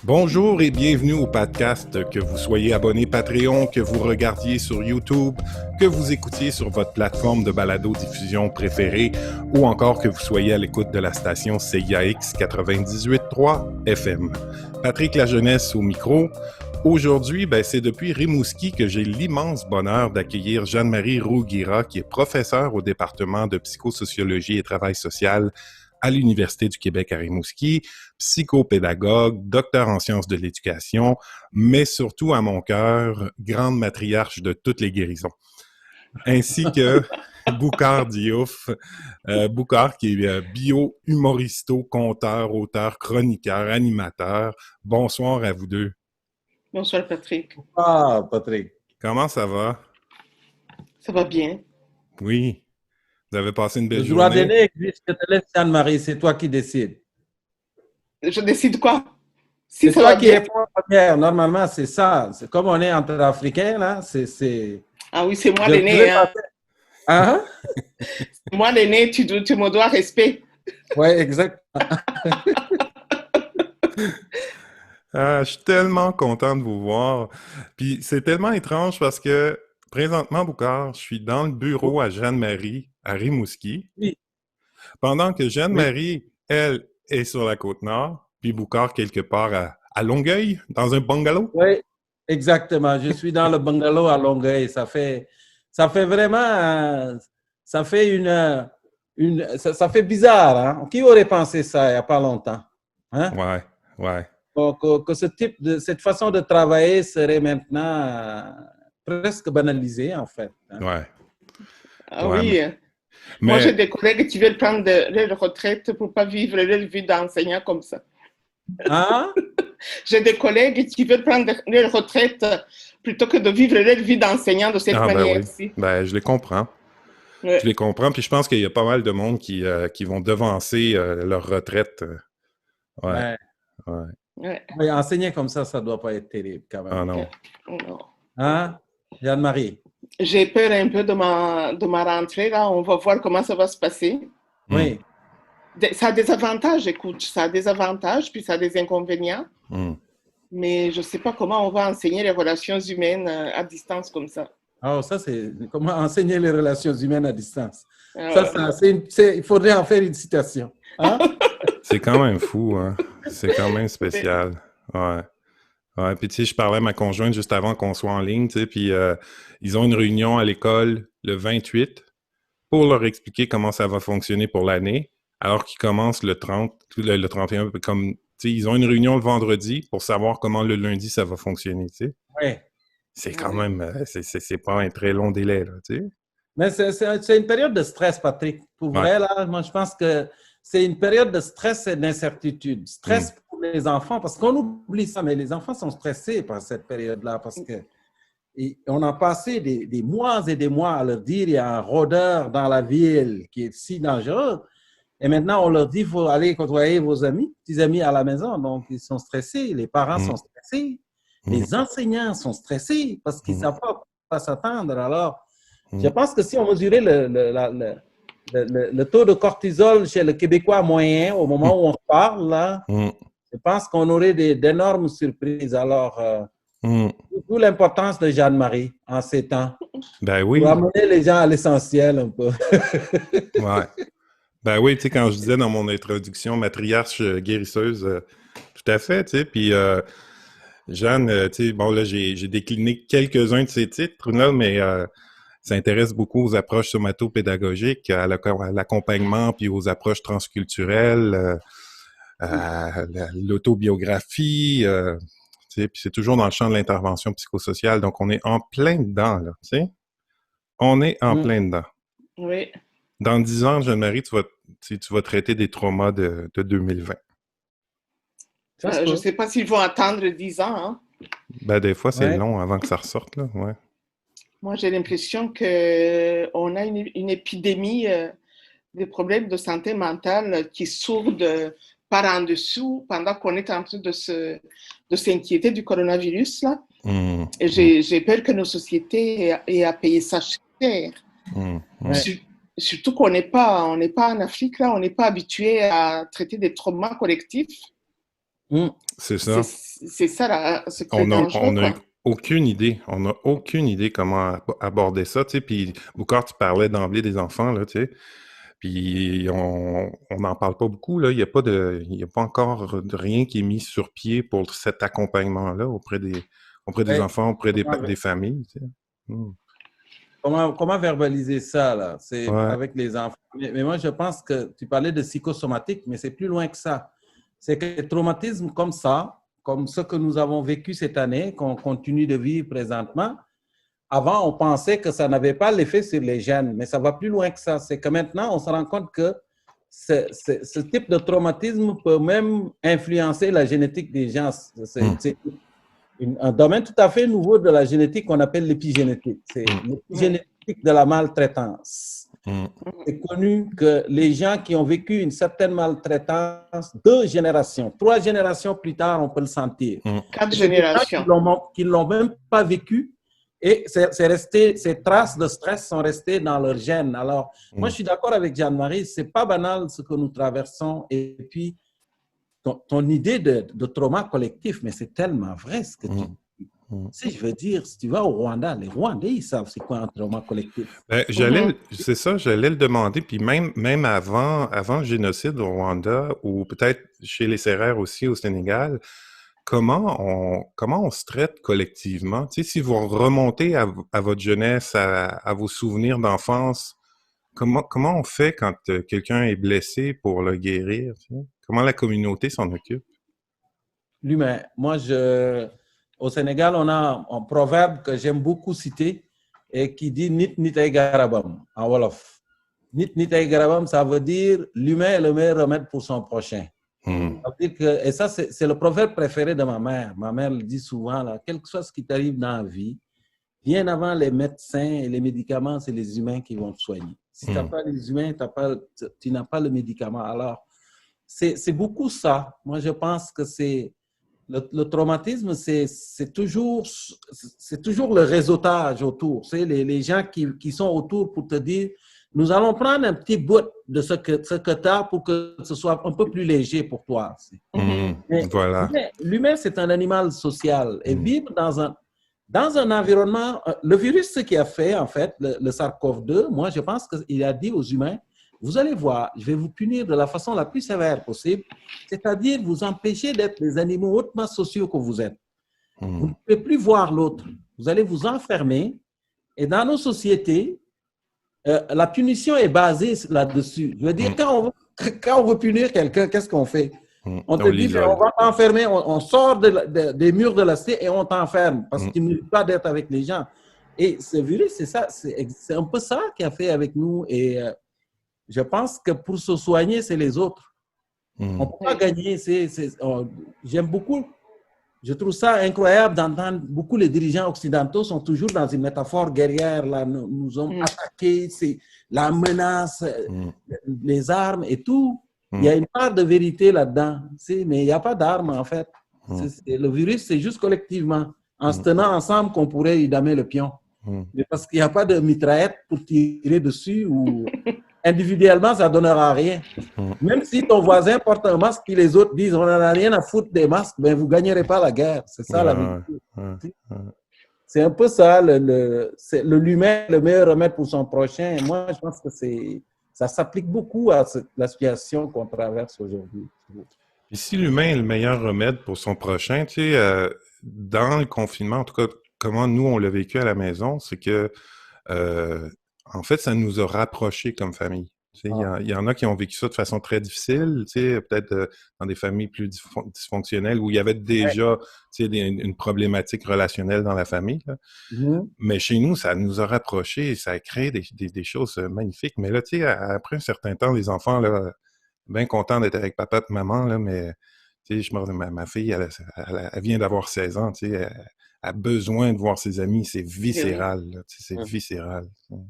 Bonjour et bienvenue au podcast, que vous soyez abonné Patreon, que vous regardiez sur YouTube, que vous écoutiez sur votre plateforme de balado-diffusion préférée ou encore que vous soyez à l'écoute de la station CIAX 98.3 FM. Patrick Lajeunesse au micro. Aujourd'hui, c'est depuis Rimouski que j'ai l'immense bonheur d'accueillir Jeanne-Marie Rouguira, qui est professeure au département de psychosociologie et travail social à l'Université du Québec à Rimouski, psychopédagogue, docteur en sciences de l'éducation, mais surtout à mon cœur, grande matriarche de toutes les guérisons. Ainsi que Boucar Diouf, Boucar qui est bio-humoristo, conteur, auteur, chroniqueur, animateur. Bonsoir à vous deux. Bonsoir Patrick. Ah, Patrick. Comment ça va? Ça va bien. Oui. Vous avez passé une belle journée? Le droit journée? d'aîné existe, je te laisse Anne-Marie, c'est toi qui décides. Je décide quoi? Si c'est toi qui réponds en première, normalement c'est ça. C'est comme on est entre Africains, là, c'est... Ah oui, c'est moi l'aîné. Hein? C'est moi l'aîné, tu me dois respect. Oui, exact. Je suis tellement content de vous voir. Puis c'est tellement étrange parce que présentement, Boucar, je suis dans le bureau à Jeanne-Marie, à Rimouski, oui. Pendant que Jeanne-Marie, elle, est sur la Côte-Nord, puis Boucar quelque part à Longueuil, dans un bungalow. Oui, exactement. Je suis dans le bungalow à Longueuil. Ça fait vraiment... ça fait ça fait bizarre, hein? Qui aurait pensé ça il n'y a pas longtemps? Hein? Ouais. Donc, que cette façon de travailler serait maintenant presque banalisée, en fait. Hein? Ouais. Ah oui. Mais... Moi, j'ai des collègues qui veulent prendre leur retraite pour ne pas vivre leur vie d'enseignant comme ça. Hein? J'ai des collègues qui veulent prendre leur retraite plutôt que de vivre leur vie d'enseignant de cette manière-ci. Je les comprends. Ouais. Je les comprends. Puis je pense qu'il y a pas mal de monde qui vont devancer leur retraite. Ouais. Oui, enseigner comme ça ne doit pas être terrible quand même. Ah non. Non. Hein? Jeanne-Marie? J'ai peur un peu de ma rentrée, là. On va voir comment ça va se passer. Oui. Ça a des avantages, écoute. Ça a des avantages, puis ça a des inconvénients. Mais je ne sais pas comment on va enseigner les relations humaines à distance comme ça. Oh, ça, c'est comment enseigner les relations humaines à distance. Il faudrait en faire une citation. Hein? C'est quand même fou, hein? C'est quand même spécial. Ouais. Ouais, puis tu sais, je parlais à ma conjointe juste avant qu'on soit en ligne, tu sais, puis ils ont une réunion à l'école le 28 pour leur expliquer comment ça va fonctionner pour l'année, alors qu'ils commencent le 30, le 31, comme, tu sais, ils ont une réunion le vendredi pour savoir comment le lundi ça va fonctionner, tu sais. Ouais. C'est quand même, c'est pas un très long délai, là, tu sais. Mais c'est une période de stress, Patrick. Pour vrai, là, moi, je pense que c'est une période de stress et d'incertitude. Stress pour les enfants, parce qu'on oublie ça, mais les enfants sont stressés par cette période-là, parce qu'on a passé des mois et des mois à leur dire il y a un rôdeur dans la ville qui est si dangereux. Et maintenant, on leur dit il faut aller côtoyer vos amis, petits amis à la maison. Donc, ils sont stressés, les parents sont stressés, les enseignants sont stressés parce qu'ils ne savent pas à quoi s'attendre. Alors, je pense que si on mesurait le taux de cortisol chez le Québécois moyen au moment où on parle, là, je pense qu'on aurait d'énormes surprises. Alors, d'où l'importance de Jeanne-Marie en ces temps. Ben oui. Pour amener les gens à l'essentiel un peu. Ouais. Ben oui, tu sais, quand je disais dans mon introduction, matriarche guérisseuse, tout à fait, tu sais, puis Jeanne, tu sais, bon là, j'ai décliné quelques-uns de ses titres, là, mais ça intéresse beaucoup aux approches somatopédagogiques, à l'accompagnement, puis aux approches transculturelles, à l'autobiographie, tu sais, puis c'est toujours dans le champ de l'intervention psychosociale, donc on est en plein dedans, là, tu sais. On est en plein dedans. Oui. Dans 10 ans, Jeanne-Marie, tu vas traiter des traumas de 2020. Je ne sais pas s'ils vont attendre 10 ans. Hein. Ben, des fois, c'est long avant que ça ressorte, là. Ouais. Moi, j'ai l'impression qu'on a une épidémie de problèmes de santé mentale qui sourde par en dessous pendant qu'on est en train de s'inquiéter du coronavirus. Là. Et j'ai peur que nos sociétés aient à payer ça cher. Surtout qu'on n'est pas en Afrique, là, on n'est pas habitué à traiter des traumas collectifs. Mm. C'est ça. C'est ça ce qui est On dangereux, a quoi. aucune idée. On n'a aucune idée comment aborder ça, tu sais. Puis, Boucard, tu parlais d'emblée des enfants, là, tu sais. Puis, on n'en parle pas beaucoup, là. Il y a pas encore de rien qui est mis sur pied pour cet accompagnement-là auprès des Ouais. enfants, auprès des familles, tu sais. Mm. Comment verbaliser ça, là? C'est Ouais. avec les enfants. Mais moi, je pense que tu parlais de psychosomatique, mais c'est plus loin que ça. C'est que les traumatismes comme ça, comme ce que nous avons vécu cette année, qu'on continue de vivre présentement, avant, on pensait que ça n'avait pas l'effet sur les gènes, mais ça va plus loin que ça. C'est que maintenant, on se rend compte que ce type de traumatisme peut même influencer la génétique des gens. C'est un domaine tout à fait nouveau de la génétique qu'on appelle l'épigénétique. C'est l'épigénétique de la maltraitance. C'est connu que les gens qui ont vécu une certaine maltraitance, 2 générations, 3 générations plus tard, on peut le sentir. 4 générations. Qui ne l'ont même pas vécu et ces traces de stress sont restées dans leur gène. Alors, moi, je suis d'accord avec Jeanne-Marie, ce n'est pas banal ce que nous traversons et puis ton idée de trauma collectif, mais c'est tellement vrai ce que tu dis. Si je veux dire, si tu vas au Rwanda, les Rwandais, ils savent c'est quoi un trauma collectif. Ben, c'est ça, j'allais le demander. Puis même avant le génocide au Rwanda, ou peut-être chez les Sérères aussi au Sénégal, comment on se traite collectivement? Tu sais, si vous remontez à votre jeunesse, à vos souvenirs d'enfance, comment on fait quand quelqu'un est blessé pour le guérir? Tu sais? Comment la communauté s'en occupe? L'humain. Moi, au Sénégal, on a un proverbe que j'aime beaucoup citer et qui dit Nit nitay garabam en Wolof. Nit nitay garabam, ça veut dire l'humain est le meilleur remède pour son prochain. Ça veut dire et ça, c'est le proverbe préféré de ma mère. Ma mère le dit souvent, là, quel que soit ce qui t'arrive dans la vie, bien avant les médecins et les médicaments, c'est les humains qui vont te soigner. Si tu n'as pas les humains, tu n'as pas le médicament. Alors, c'est beaucoup ça. Moi, je pense que c'est le traumatisme, c'est toujours le réseautage autour. C'est les gens qui sont autour pour te dire, nous allons prendre un petit bout de ce que tu as pour que ce soit un peu plus léger pour toi. Mais voilà. L'humain, c'est un animal social. Et vivre dans un environnement... Le virus, ce qu'il a fait, en fait, le SARS-CoV-2, moi, je pense qu'il a dit aux humains, vous allez voir, je vais vous punir de la façon la plus sévère possible, c'est-à-dire vous empêcher d'être des animaux hautement sociaux que vous êtes. Vous ne pouvez plus voir l'autre. Vous allez vous enfermer. Et dans nos sociétés, la punition est basée là-dessus. Je veux dire, quand on veut punir quelqu'un, qu'est-ce qu'on fait? On te dit, on va t'enfermer, on sort des murs de la cité et on t'enferme parce que tu ne mérites pas d'être avec les gens. Et ce virus, c'est ça, c'est un peu ça qu'il a fait avec nous. Et je pense que pour se soigner, c'est les autres. On ne peut pas gagner. J'aime beaucoup, je trouve ça incroyable d'entendre beaucoup les dirigeants occidentaux sont toujours dans une métaphore guerrière. Là, nous ont attaqués, c'est la menace, les armes et tout. Il y a une part de vérité là-dedans, mais il n'y a pas d'armes en fait. Le virus, c'est juste collectivement, en se tenant ensemble qu'on pourrait y damer le pion. Mais parce qu'il n'y a pas de mitraillette pour tirer dessus ou individuellement, ça ne donnera rien. Même si ton voisin porte un masque et les autres disent on n'en a rien à foutre des masques, ben vous ne gagnerez pas la guerre. C'est ça la vérité. C'est un peu ça, l'humain, le meilleur remède pour son prochain. Et moi, je pense que ça s'applique beaucoup à la situation qu'on traverse aujourd'hui. Et si l'humain est le meilleur remède pour son prochain, tu sais, dans le confinement, en tout cas, comment nous, on l'a vécu à la maison, c'est que, en fait, ça nous a rapprochés comme famille. Tu sais, il y en a qui ont vécu ça de façon très difficile, tu sais, peut-être dans des familles plus dysfonctionnelles où il y avait déjà, tu sais, une problématique relationnelle dans la famille, là. Mais chez nous, ça nous a rapprochés et ça a créé des choses magnifiques. Mais là, tu sais, après un certain temps, les enfants, là, bien contents d'être avec papa et maman, là, mais tu sais, ma fille, elle vient d'avoir 16 ans, tu sais, elle a besoin de voir ses amis, c'est viscéral, là, tu sais, c'est viscéral. Ouais.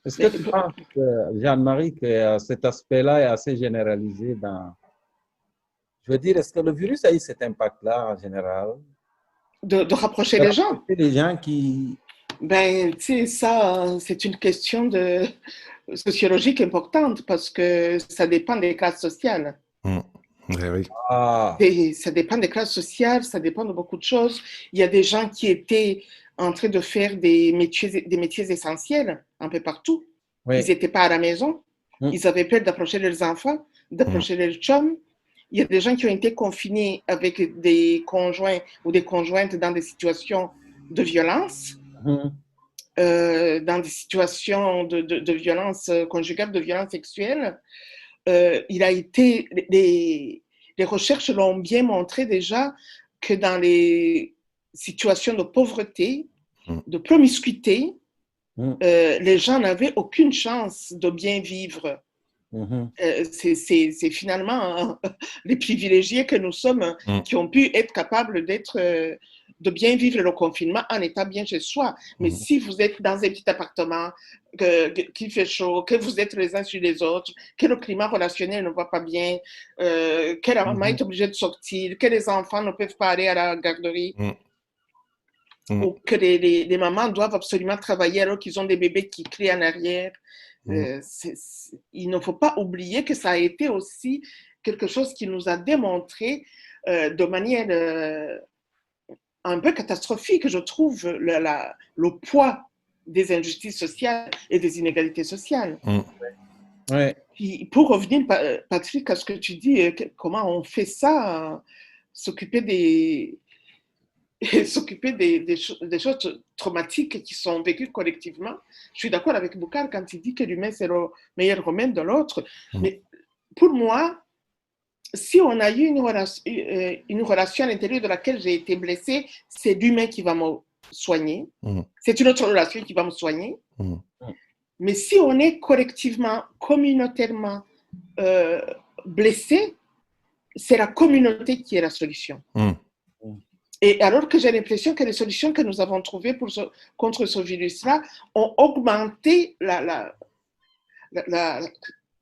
Est-ce que tu penses, Jeanne-Marie, que cet aspect-là est assez généralisé dans... Je veux dire, est-ce que le virus a eu cet impact-là en général? De rapprocher les gens? Les gens qui... Ben, tu sais, ça, c'est une question sociologique importante parce que ça dépend des classes sociales. Oui. Et ça dépend des classes sociales, ça dépend de beaucoup de choses. Il y a des gens qui étaient en train de faire des métiers essentiels un peu partout. Oui. Ils n'étaient pas à la maison. Ils avaient peur d'approcher leurs enfants, d'approcher leurs chums. Il y a des gens qui ont été confinés avec des conjoints ou des conjointes dans des situations de violence, dans des situations de violence conjugale, de violence sexuelle. Les recherches l'ont bien montré déjà que dans les situations de pauvreté, de promiscuité, les gens n'avaient aucune chance de bien vivre. C'est finalement les privilégiés que nous sommes qui ont pu être capables de bien vivre le confinement en étant bien chez soi. Mais si vous êtes dans un petit appartement, qu'il fait chaud, que vous êtes les uns sur les autres, que le climat relationnel ne va pas bien, que la maman est obligée de sortir, que les enfants ne peuvent pas aller à la garderie, ou que les mamans doivent absolument travailler alors qu'ils ont des bébés qui crient en arrière. Il ne faut pas oublier que ça a été aussi quelque chose qui nous a démontré de manière un peu catastrophique, je trouve, le poids des injustices sociales et des inégalités sociales. Ouais. Puis, pour revenir, Patrick, à ce que tu dis, comment on fait ça, s'occuper des choses traumatiques qui sont vécues collectivement. Je suis d'accord avec Boucar quand il dit que l'humain, c'est le meilleur remède de l'autre. Mais pour moi, si on a eu une relation à l'intérieur de laquelle j'ai été blessée, c'est l'humain qui va me soigner. C'est une autre relation qui va me soigner. Mais si on est collectivement, communautairement blessé, c'est la communauté qui est la solution. Et alors que j'ai l'impression que les solutions que nous avons trouvées contre ce virus-là ont augmenté la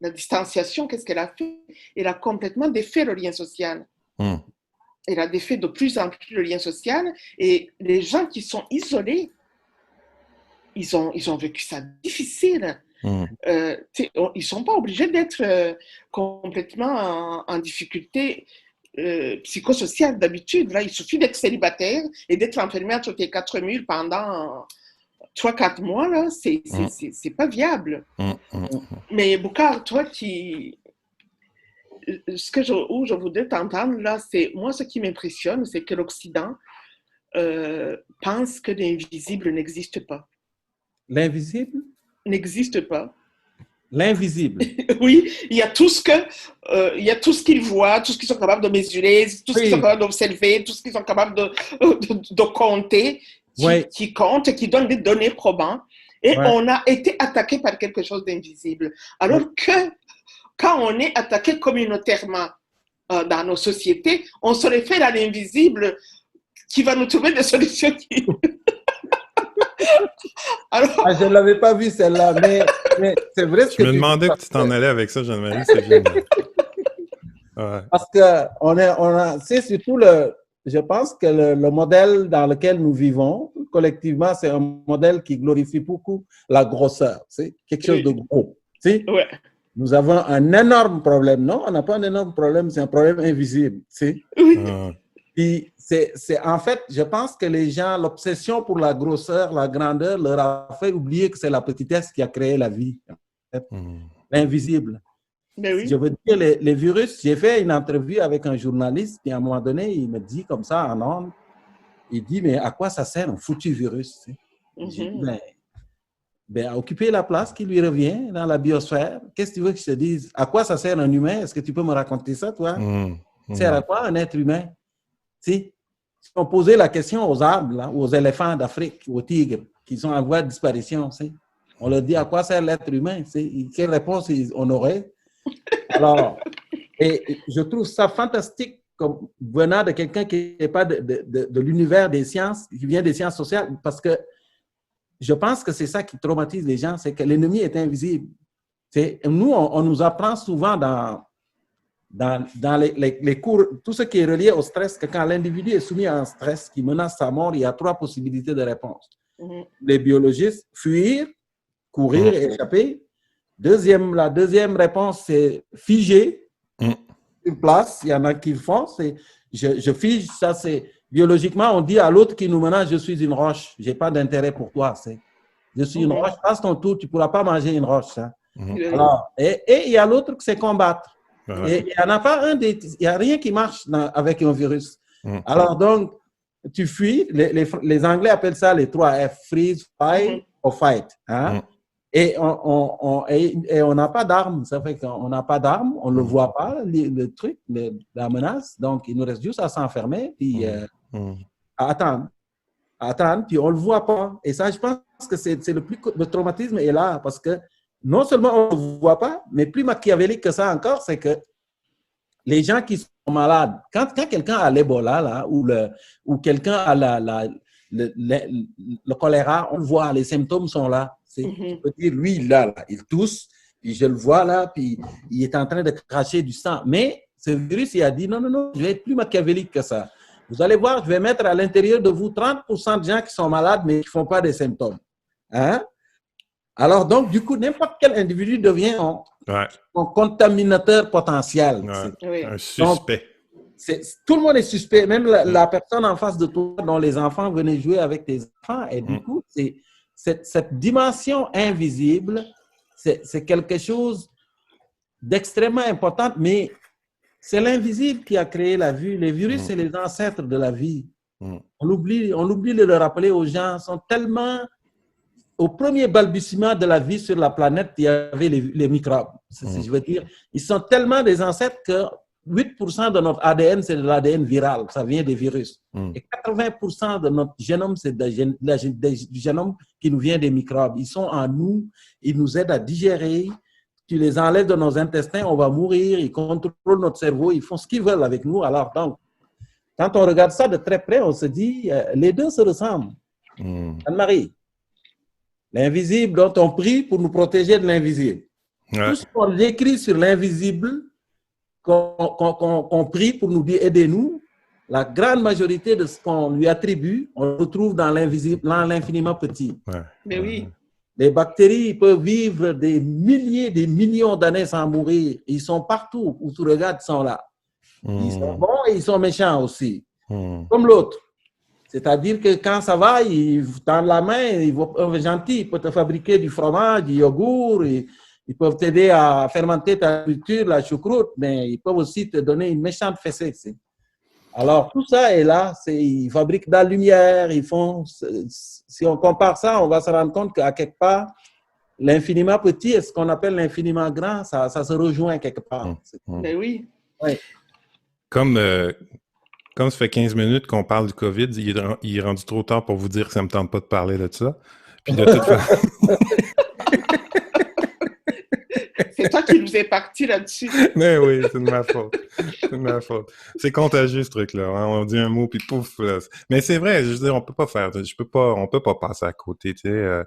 distanciation. Qu'est-ce qu'elle a fait? Elle a complètement défait le lien social. Elle a défait de plus en plus le lien social. Et les gens qui sont isolés, ils ont vécu ça difficile. Ils ne sont pas obligés d'être complètement en difficulté psychosociale d'habitude. Là, il suffit d'être célibataire et d'être enfermé entre tes quatre murs pendant 3-4 mois. Là, c'est pas viable. Mais Boucar, toi où je voudrais t'entendre là, c'est moi ce qui m'impressionne, c'est que l'Occident pense que l'invisible n'existe pas. L'invisible? N'existe pas. L'invisible. Oui, il y a tout ce qu'ils voient, tout ce qu'ils sont capables de mesurer, tout ce qu'ils sont capables d'observer, tout ce qu'ils sont capables de compter, qui compte et qui donne des données probantes. Et on a été attaqué par quelque chose d'invisible. Alors que quand on est attaqué communautairement dans nos sociétés, on se réfère à l'invisible qui va nous trouver des solutions. Alors, je ne l'avais pas vu celle-là, mais c'est vrai ce que tu dis. Je me demandais que tu t'en allais avec ça, Jeanne-Marie, c'est génial. Parce que c'est surtout je pense que le modèle dans lequel nous vivons collectivement, c'est un modèle qui glorifie beaucoup la grosseur, c'est quelque chose de gros. Nous avons un énorme problème. Non, on n'a pas un énorme problème, c'est un problème invisible. Puis en fait, je pense que les gens, l'obsession pour la grosseur, la grandeur, leur a fait oublier que c'est la petitesse qui a créé la vie. L'invisible. Je veux dire, les virus, j'ai fait une entrevue avec un journaliste, puis à un moment donné, il me dit comme ça en ondes, il dit, mais à quoi ça sert un foutu virus? J'ai dit, à occuper la place qui lui revient dans la biosphère. Qu'est-ce que tu veux que je te dise? À quoi ça sert un humain? Est-ce que tu peux me raconter ça, toi? Ça sert à quoi un être humain? Si on posait la question aux arbres, là, aux éléphants d'Afrique, aux tigres, qui sont en voie de disparition, on leur dit à quoi sert l'être humain? Quelle réponse on aurait? Alors, et je trouve ça fantastique comme venant de quelqu'un qui n'est pas de l'univers des sciences, qui vient des sciences sociales, parce que je pense que c'est ça qui traumatise les gens, c'est que l'ennemi est invisible. Nous, on nous apprend souvent dans les cours, tout ce qui est relié au stress, que quand l'individu est soumis à un stress qui menace sa mort, il y a 3 possibilités de réponse. Les biologistes, fuir, courir et échapper. La deuxième réponse, c'est figer. une place, il y en a qui le font. Je fige, ça c'est biologiquement, on dit à l'autre qui nous menace, je suis une roche, je n'ai pas d'intérêt pour toi. Je suis une roche, passe ton tour, tu ne pourras pas manger une roche. Hein. Alors, et il y a l'autre qui c'est combattre. Et il n'y en a pas il n'y a rien qui marche avec un virus. Alors donc, tu fuis, les Anglais appellent ça les 3 F, freeze, fight or fight. Hein? Et on n'a pas d'armes, ça fait qu'on n'a pas d'armes, on ne le voit pas, le truc, la menace, donc il nous reste juste à s'enfermer, puis à attendre, puis on ne le voit pas. Et ça, je pense que le traumatisme est là, parce que non seulement on ne le voit pas, mais plus machiavélique que ça encore, c'est que les gens qui sont malades, quand quelqu'un a l'Ebola, là, ou quelqu'un a le choléra, on le voit, les symptômes sont là. Je peux dire, lui, là, il tousse, puis je le vois là, puis il est en train de cracher du sang. Mais ce virus, il a dit, non, je vais être plus machiavélique que ça. Vous allez voir, je vais mettre à l'intérieur de vous 30% de gens qui sont malades, mais qui ne font pas des symptômes. Hein? Alors, donc, du coup, n'importe quel individu devient un contaminateur potentiel. Un suspect. Donc, tout le monde est suspect, même la personne en face de toi dont les enfants venaient jouer avec tes enfants. Et du coup, cette dimension invisible, c'est quelque chose d'extrêmement important, mais c'est l'invisible qui a créé la vie. Les virus, c'est les ancêtres de la vie. On oublie de le rappeler aux gens. Sont tellement... Au premier balbutiement de la vie sur la planète, il y avait les microbes. Je veux dire, ils sont tellement des ancêtres que 8% de notre ADN, c'est de l'ADN viral. Ça vient des virus. Et 80% de notre génome, c'est du génome qui nous vient des microbes. Ils sont en nous, ils nous aident à digérer. Tu les enlèves de nos intestins, on va mourir. Ils contrôlent notre cerveau, ils font ce qu'ils veulent avec nous. Alors, donc, quand on regarde ça de très près, on se dit, les deux se ressemblent. Anne-Marie, l'invisible dont on prie pour nous protéger de l'invisible. Tout ce qu'on écrit sur l'invisible, qu'on prie pour nous dire aidez-nous, la grande majorité de ce qu'on lui attribue, on le retrouve dans l'invisible, dans l'infiniment petit. Mais oui. Les bactéries peuvent vivre des milliers, des millions d'années sans mourir. Ils sont partout où tu regardes, ils sont là. Ils sont bons et ils sont méchants aussi. Comme l'autre. C'est-à-dire que quand ça va, il tend la main, il est gentil, il peut te fabriquer du fromage, du yogourt, ils peuvent t'aider à fermenter ta culture, la choucroute, mais ils peuvent aussi te donner une méchante fessée. Alors, tout ça est là, ils fabriquent de la lumière, ils font... Si on compare ça, on va se rendre compte qu'à quelque part, l'infiniment petit et ce qu'on appelle l'infiniment grand, ça se rejoint quelque part. Mais oui. Comme ça fait 15 minutes qu'on parle du COVID, il est rendu trop tard pour vous dire que ça ne me tente pas de parler de ça. Puis de toute façon... C'est toi qui nous es parti là-dessus. Mais oui, c'est de ma faute. C'est de ma faute. C'est contagieux, ce truc-là. Hein? On dit un mot, puis pouf. Là. Mais c'est vrai, je veux dire, on peut pas passer à côté, tu sais.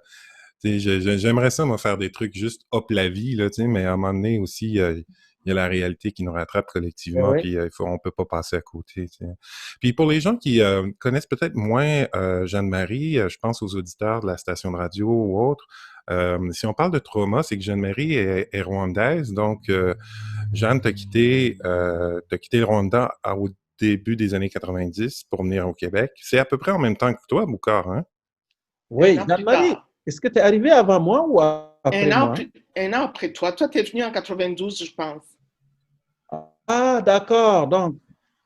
J'aimerais ça, moi, faire des trucs juste hop la vie, là, tu sais, mais à un moment donné aussi, il y a la réalité qui nous rattrape collectivement, puis on peut pas passer à côté. Tu sais. Puis pour les gens qui connaissent peut-être moins Jeanne-Marie, je pense aux auditeurs de la station de radio ou autres, si on parle de trauma, c'est que Jeanne-Marie est rwandaise, donc Jeanne, t'as quitté le Rwanda au début des années 90 pour venir au Québec. C'est à peu près en même temps que toi, Boucard, hein? Oui, Jeanne-Marie, est-ce que tu es arrivé avant moi ou après moi? Un an après toi. Toi, tu es venu en 92, je pense. Ah, d'accord. Donc,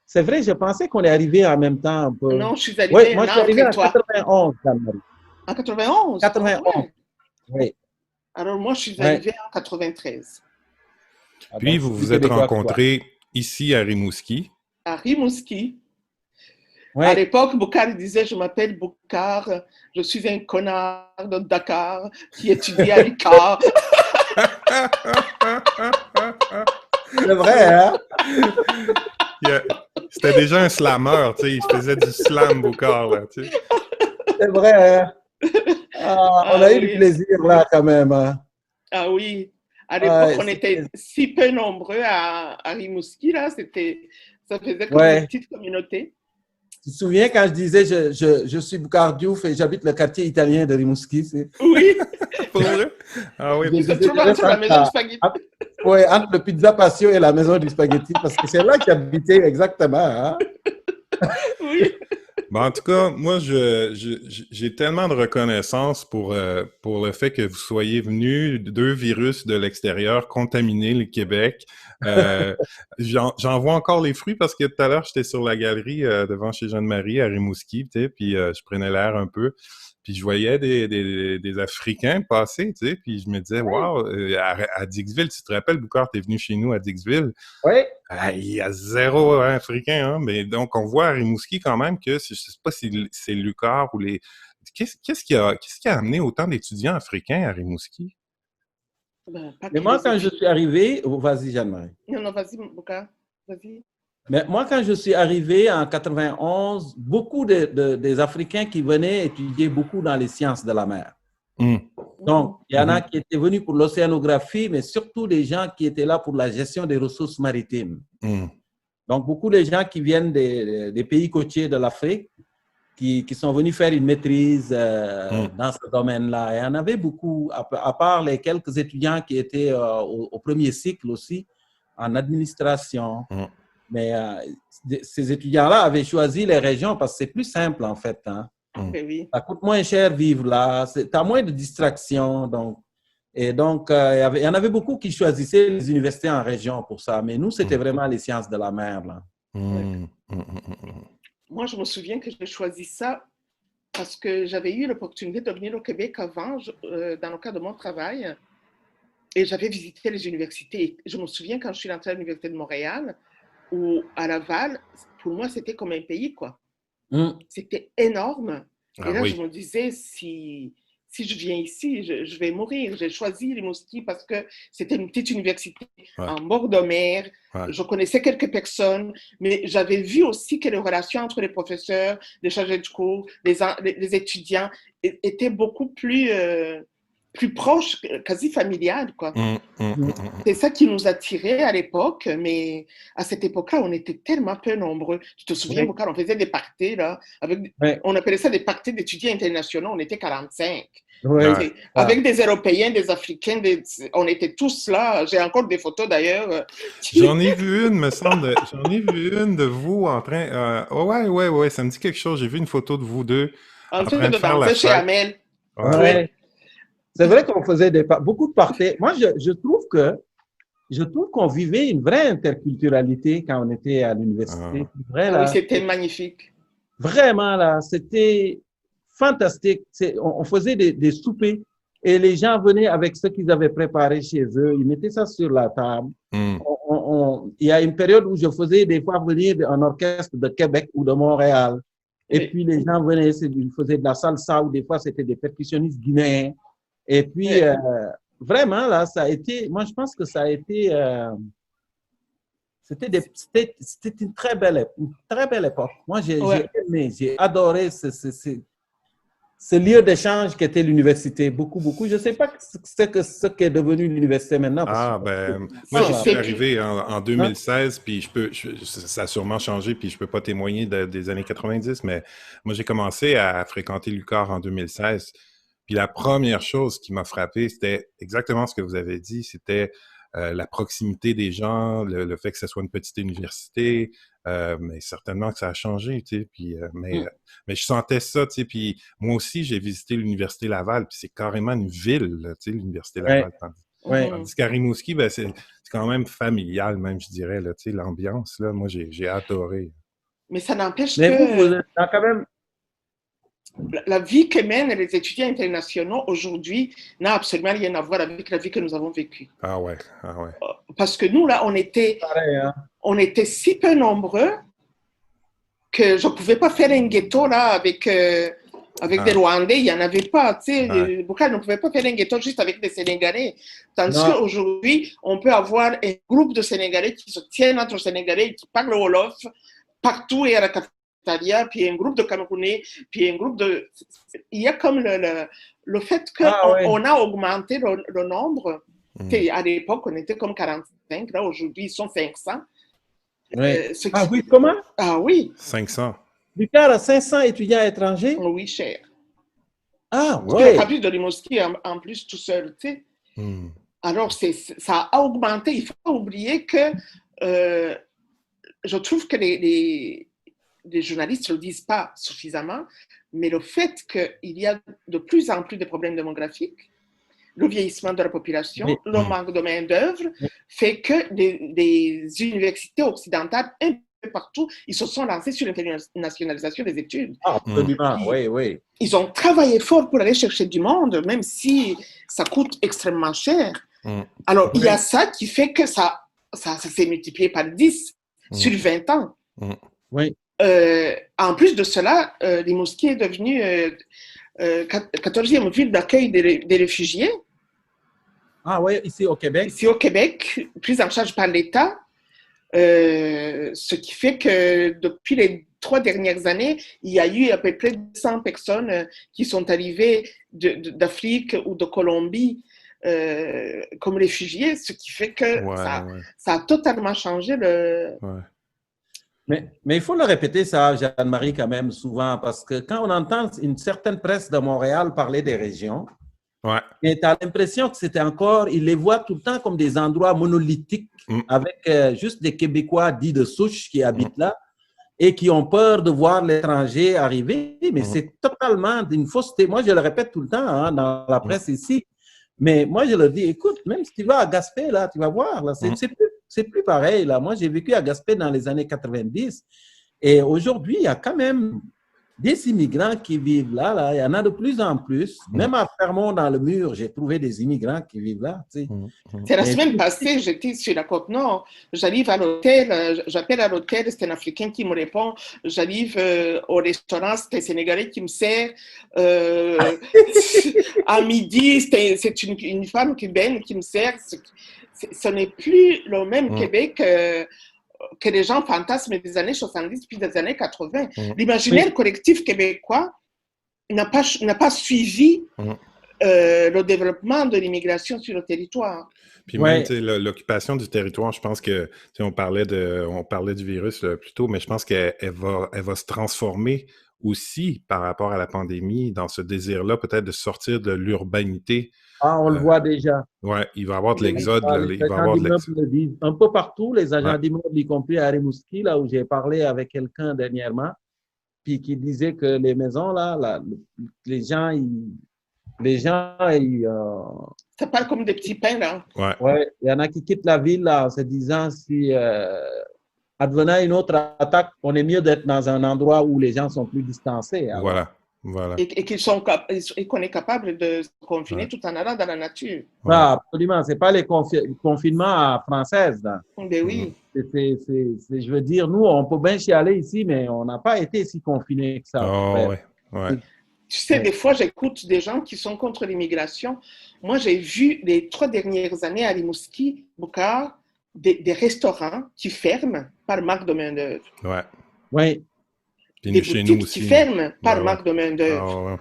c'est vrai, je pensais qu'on est arrivé en même temps un peu. Non, je suis arrivé moi, je suis arrivé en 91, Jeanne-Marie. En 91? 91, oui. Alors, moi, je suis arrivé en 93. Puis, vous vous êtes rencontrés ici à Rimouski. À Rimouski. Ouais. À l'époque, Boucard disait, je m'appelle Boucard, je suis un connard de Dakar qui étudie à l'ICAR. C'est vrai, hein? C'était déjà un slammer, tu sais, il faisait du slam, Boucard, là, tu sais. C'est vrai, hein? On a eu du plaisir, là, quand même. Hein? Ah oui. À l'époque, on était si peu nombreux à Rimouski, là, ça faisait comme une petite communauté. Tu te souviens quand je disais je suis Boucard Diouf et j'habite le quartier italien de Rimouski? Oui, Pour vrai? Ah oui. il se trouve entre la maison du spaghetti. Oui, entre le Pizza Patio et la maison du spaghetti, parce que c'est là que j'habitais exactement. Hein? Oui. Bon, en tout cas, moi, j'ai tellement de reconnaissance pour le fait que vous soyez venus, 2 virus de l'extérieur, contaminer le Québec. J'en vois encore les fruits parce que tout à l'heure, j'étais sur la galerie devant chez Jeanne-Marie à Rimouski, tu sais, puis je prenais l'air un peu. Puis je voyais des Africains passer, tu sais, puis je me disais, wow, à Dixville, tu te rappelles, Boucard, t'es venu chez nous à Dixville? Oui. Ah, il y a 0 Africain, hein, mais donc on voit à Rimouski quand même que je sais pas si c'est Lucar ou les. Qu'est-ce qui a amené autant d'étudiants africains à Rimouski? Ben, pas Mais que moi, les quand je études. suis arrivé, vas-y, Jeanne-Marie. Non, vas-y, Bouka. Vas-y. Mais moi, quand je suis arrivé en 91, beaucoup des Africains qui venaient étudier beaucoup dans les sciences de la mer. Donc, il y en a qui étaient venus pour l'océanographie, mais surtout des gens qui étaient là pour la gestion des ressources maritimes. Donc, beaucoup de gens qui viennent des pays côtiers de l'Afrique, qui sont venus faire une maîtrise dans ce domaine-là. Et il y en avait beaucoup, à part les quelques étudiants qui étaient au premier cycle aussi, en administration. Mais ces étudiants-là avaient choisi les régions parce que c'est plus simple, en fait. Hein. Oui. Ça coûte moins cher vivre là. Tu as moins de distractions. Il y en avait beaucoup qui choisissaient les universités en région pour ça. Mais nous, c'était vraiment les sciences de la mer. Là. Moi, je me souviens que j'ai choisi ça parce que j'avais eu l'opportunité de venir au Québec avant, dans le cadre de mon travail. Et j'avais visité les universités. Je me souviens quand je suis rentrée à l'Université de Montréal ou à Laval, pour moi, c'était comme un pays, quoi. C'était énorme. Et là, je me disais, si je viens ici, je vais mourir. J'ai choisi Rimouski parce que c'était une petite université en bord de mer. Je connaissais quelques personnes, mais j'avais vu aussi que les relations entre les professeurs, les chargés de cours, les étudiants étaient beaucoup plus proches, quasi familiales, quoi. C'est ça qui nous attirait à l'époque, mais à cette époque-là, on était tellement peu nombreux. Tu te souviens, quand on faisait des parties, là, on appelait ça des parties d'étudiants internationaux, on était 45. Avec des Européens, des Africains, on était tous là. J'ai encore des photos d'ailleurs. J'en ai vu une, me semble. J'en ai vu une de vous en train. Ouais, ça me dit quelque chose. J'ai vu une photo de vous deux en train de faire danser chez Amel. C'est vrai qu'on faisait beaucoup de parties. Moi, je trouve qu'on vivait une vraie interculturalité quand on était à l'université. Oui, c'était magnifique. Vraiment, là, c'était fantastique. On faisait des soupers et les gens venaient avec ce qu'ils avaient préparé chez eux. Ils mettaient ça sur la table. Il y a une période où je faisais des fois venir un orchestre de Québec ou de Montréal. Et puis, les gens venaient, ils faisaient de la salsa ou des fois, c'était des percussionnistes guinéens. Et puis, vraiment, là, ça a été, moi, je pense que ça a été, c'était une très belle époque. Moi, j'ai aimé, j'ai adoré ce lieu d'échange qu'était l'université. Beaucoup, beaucoup. Je ne sais pas ce qu'est devenu l'université maintenant. Moi, j'y suis arrivé en 2016, puis ça a sûrement changé, puis je ne peux pas témoigner des années 90, mais moi, j'ai commencé à fréquenter l'UQAR en 2016. Puis la première chose qui m'a frappé, c'était exactement ce que vous avez dit, c'était la proximité des gens, le fait que ce soit une petite université, mais certainement que ça a changé, tu sais. Puis, mais je sentais ça, tu sais. Puis moi aussi, j'ai visité l'Université Laval, puis c'est carrément une ville, là, tu sais, l'Université Laval. Tandis qu'à Rimouski, c'est quand même familial, même, je dirais, là, tu sais, l'ambiance, là, moi, j'ai adoré. Mais ça n'empêche que... vous êtes quand même... La vie que mènent les étudiants internationaux aujourd'hui n'a absolument rien à voir avec la vie que nous avons vécue. Ah ouais. Parce que nous, là, on était si peu nombreux que je ne pouvais pas faire un ghetto là, avec des Rwandais. Il n'y en avait pas. Tu sais, Boucard ne pouvait pas faire un ghetto juste avec des Sénégalais. Tandis qu'aujourd'hui, on peut avoir un groupe de Sénégalais qui se tiennent entre Sénégalais, qui parlent Wolof partout et à la puis un groupe de Camerounais, puis un groupe de... Il y a comme le fait qu'on a augmenté le nombre. À l'époque, on était comme 45, là, aujourd'hui, ils sont 500. Oui. Oui, comment? Ah oui. 500. Lucar a 500 étudiants étrangers? Oui, cher. Ah, Le ouais. campus de Rimouski, en plus, tout seul, tu sais. Alors, ça a augmenté. Il ne faut pas oublier que je trouve que les journalistes ne le disent pas suffisamment, mais le fait qu'il y a de plus en plus de problèmes démographiques, le vieillissement de la population, le manque de main-d'œuvre, fait que des universités occidentales, un peu partout, ils se sont lancés sur l'internationalisation des études. Absolument, oui. Ils ont travaillé fort pour aller chercher du monde, même si ça coûte extrêmement cher. Alors, il y a ça qui fait que ça s'est multiplié par 10 sur 20 ans. Oui. En plus de cela, Rimouski est devenue 14e ville d'accueil des réfugiés. Ah oui, ici au Québec. Ici au Québec, prise en charge par l'État. Ce qui fait que depuis les 3 dernières années, il y a eu à peu près 200 personnes qui sont arrivées d'Afrique ou de Colombie comme réfugiés, ce qui fait que ça a totalement changé le... Mais il faut le répéter ça, Jeanne-Marie, quand même, souvent, parce que quand on entend une certaine presse de Montréal parler des régions, et tu as l'impression que c'était encore, ils les voient tout le temps comme des endroits monolithiques, avec juste des Québécois dits de souche qui habitent là, et qui ont peur de voir l'étranger arriver, mais c'est totalement une fausseté. Moi, je le répète tout le temps dans la presse ici, mais moi, je leur dis, écoute, même si tu vas à Gaspé, là, tu vas voir, là, c'est plus pareil. Là. Moi, j'ai vécu à Gaspé dans les années 90, et aujourd'hui, il y a quand même des immigrants qui vivent là, là. Il y en a de plus en plus. Même à Fermont, dans le mur, j'ai trouvé des immigrants qui vivent là. Tu sais. C'est la semaine passée, j'étais sur la Côte-Nord. J'arrive à l'hôtel, j'appelle à l'hôtel, c'est un Africain qui me répond. J'arrive au restaurant, c'est un Sénégalais qui me sert. À midi, c'est une femme cubaine qui me sert. Ce n'est plus le même Québec que les gens fantasment des années 70 puis des années 80. L'imaginaire collectif québécois n'a pas suivi le développement de l'immigration sur le territoire. Puis même l'occupation du territoire, je pense que on parlait du virus plus tôt, mais je pense qu'elle va se transformer aussi par rapport à la pandémie dans ce désir-là peut-être de sortir de l'urbanité. Ah, on le voit déjà. Oui, il va y avoir de l'exode. Les agents d'immeubles le disent un peu partout, les agents d'immeubles, y compris à Rimouski, là où j'ai parlé avec quelqu'un dernièrement, puis qui disait que les maisons, là les gens, ça parle comme des petits pains, là. Ouais, il y en a qui quittent la ville, là, en se disant si advenant une autre attaque, on est mieux d'être dans un endroit où les gens sont plus distancés. Alors. Voilà. Et qu'on est capable de se confiner tout en allant dans la nature. Ah, absolument. Ce n'est pas les confinements à française. Là. Ben oui. Je veux dire, nous, on peut bien chialer ici, mais on n'a pas été si confinés que ça. Tu sais, des fois, j'écoute des gens qui sont contre l'immigration. Moi, j'ai vu les 3 dernières années à Rimouski, Boucard, des restaurants qui ferment par manque de main-d'œuvre. Oui. Des boutiques qui ferment par manque de main-d'œuvre.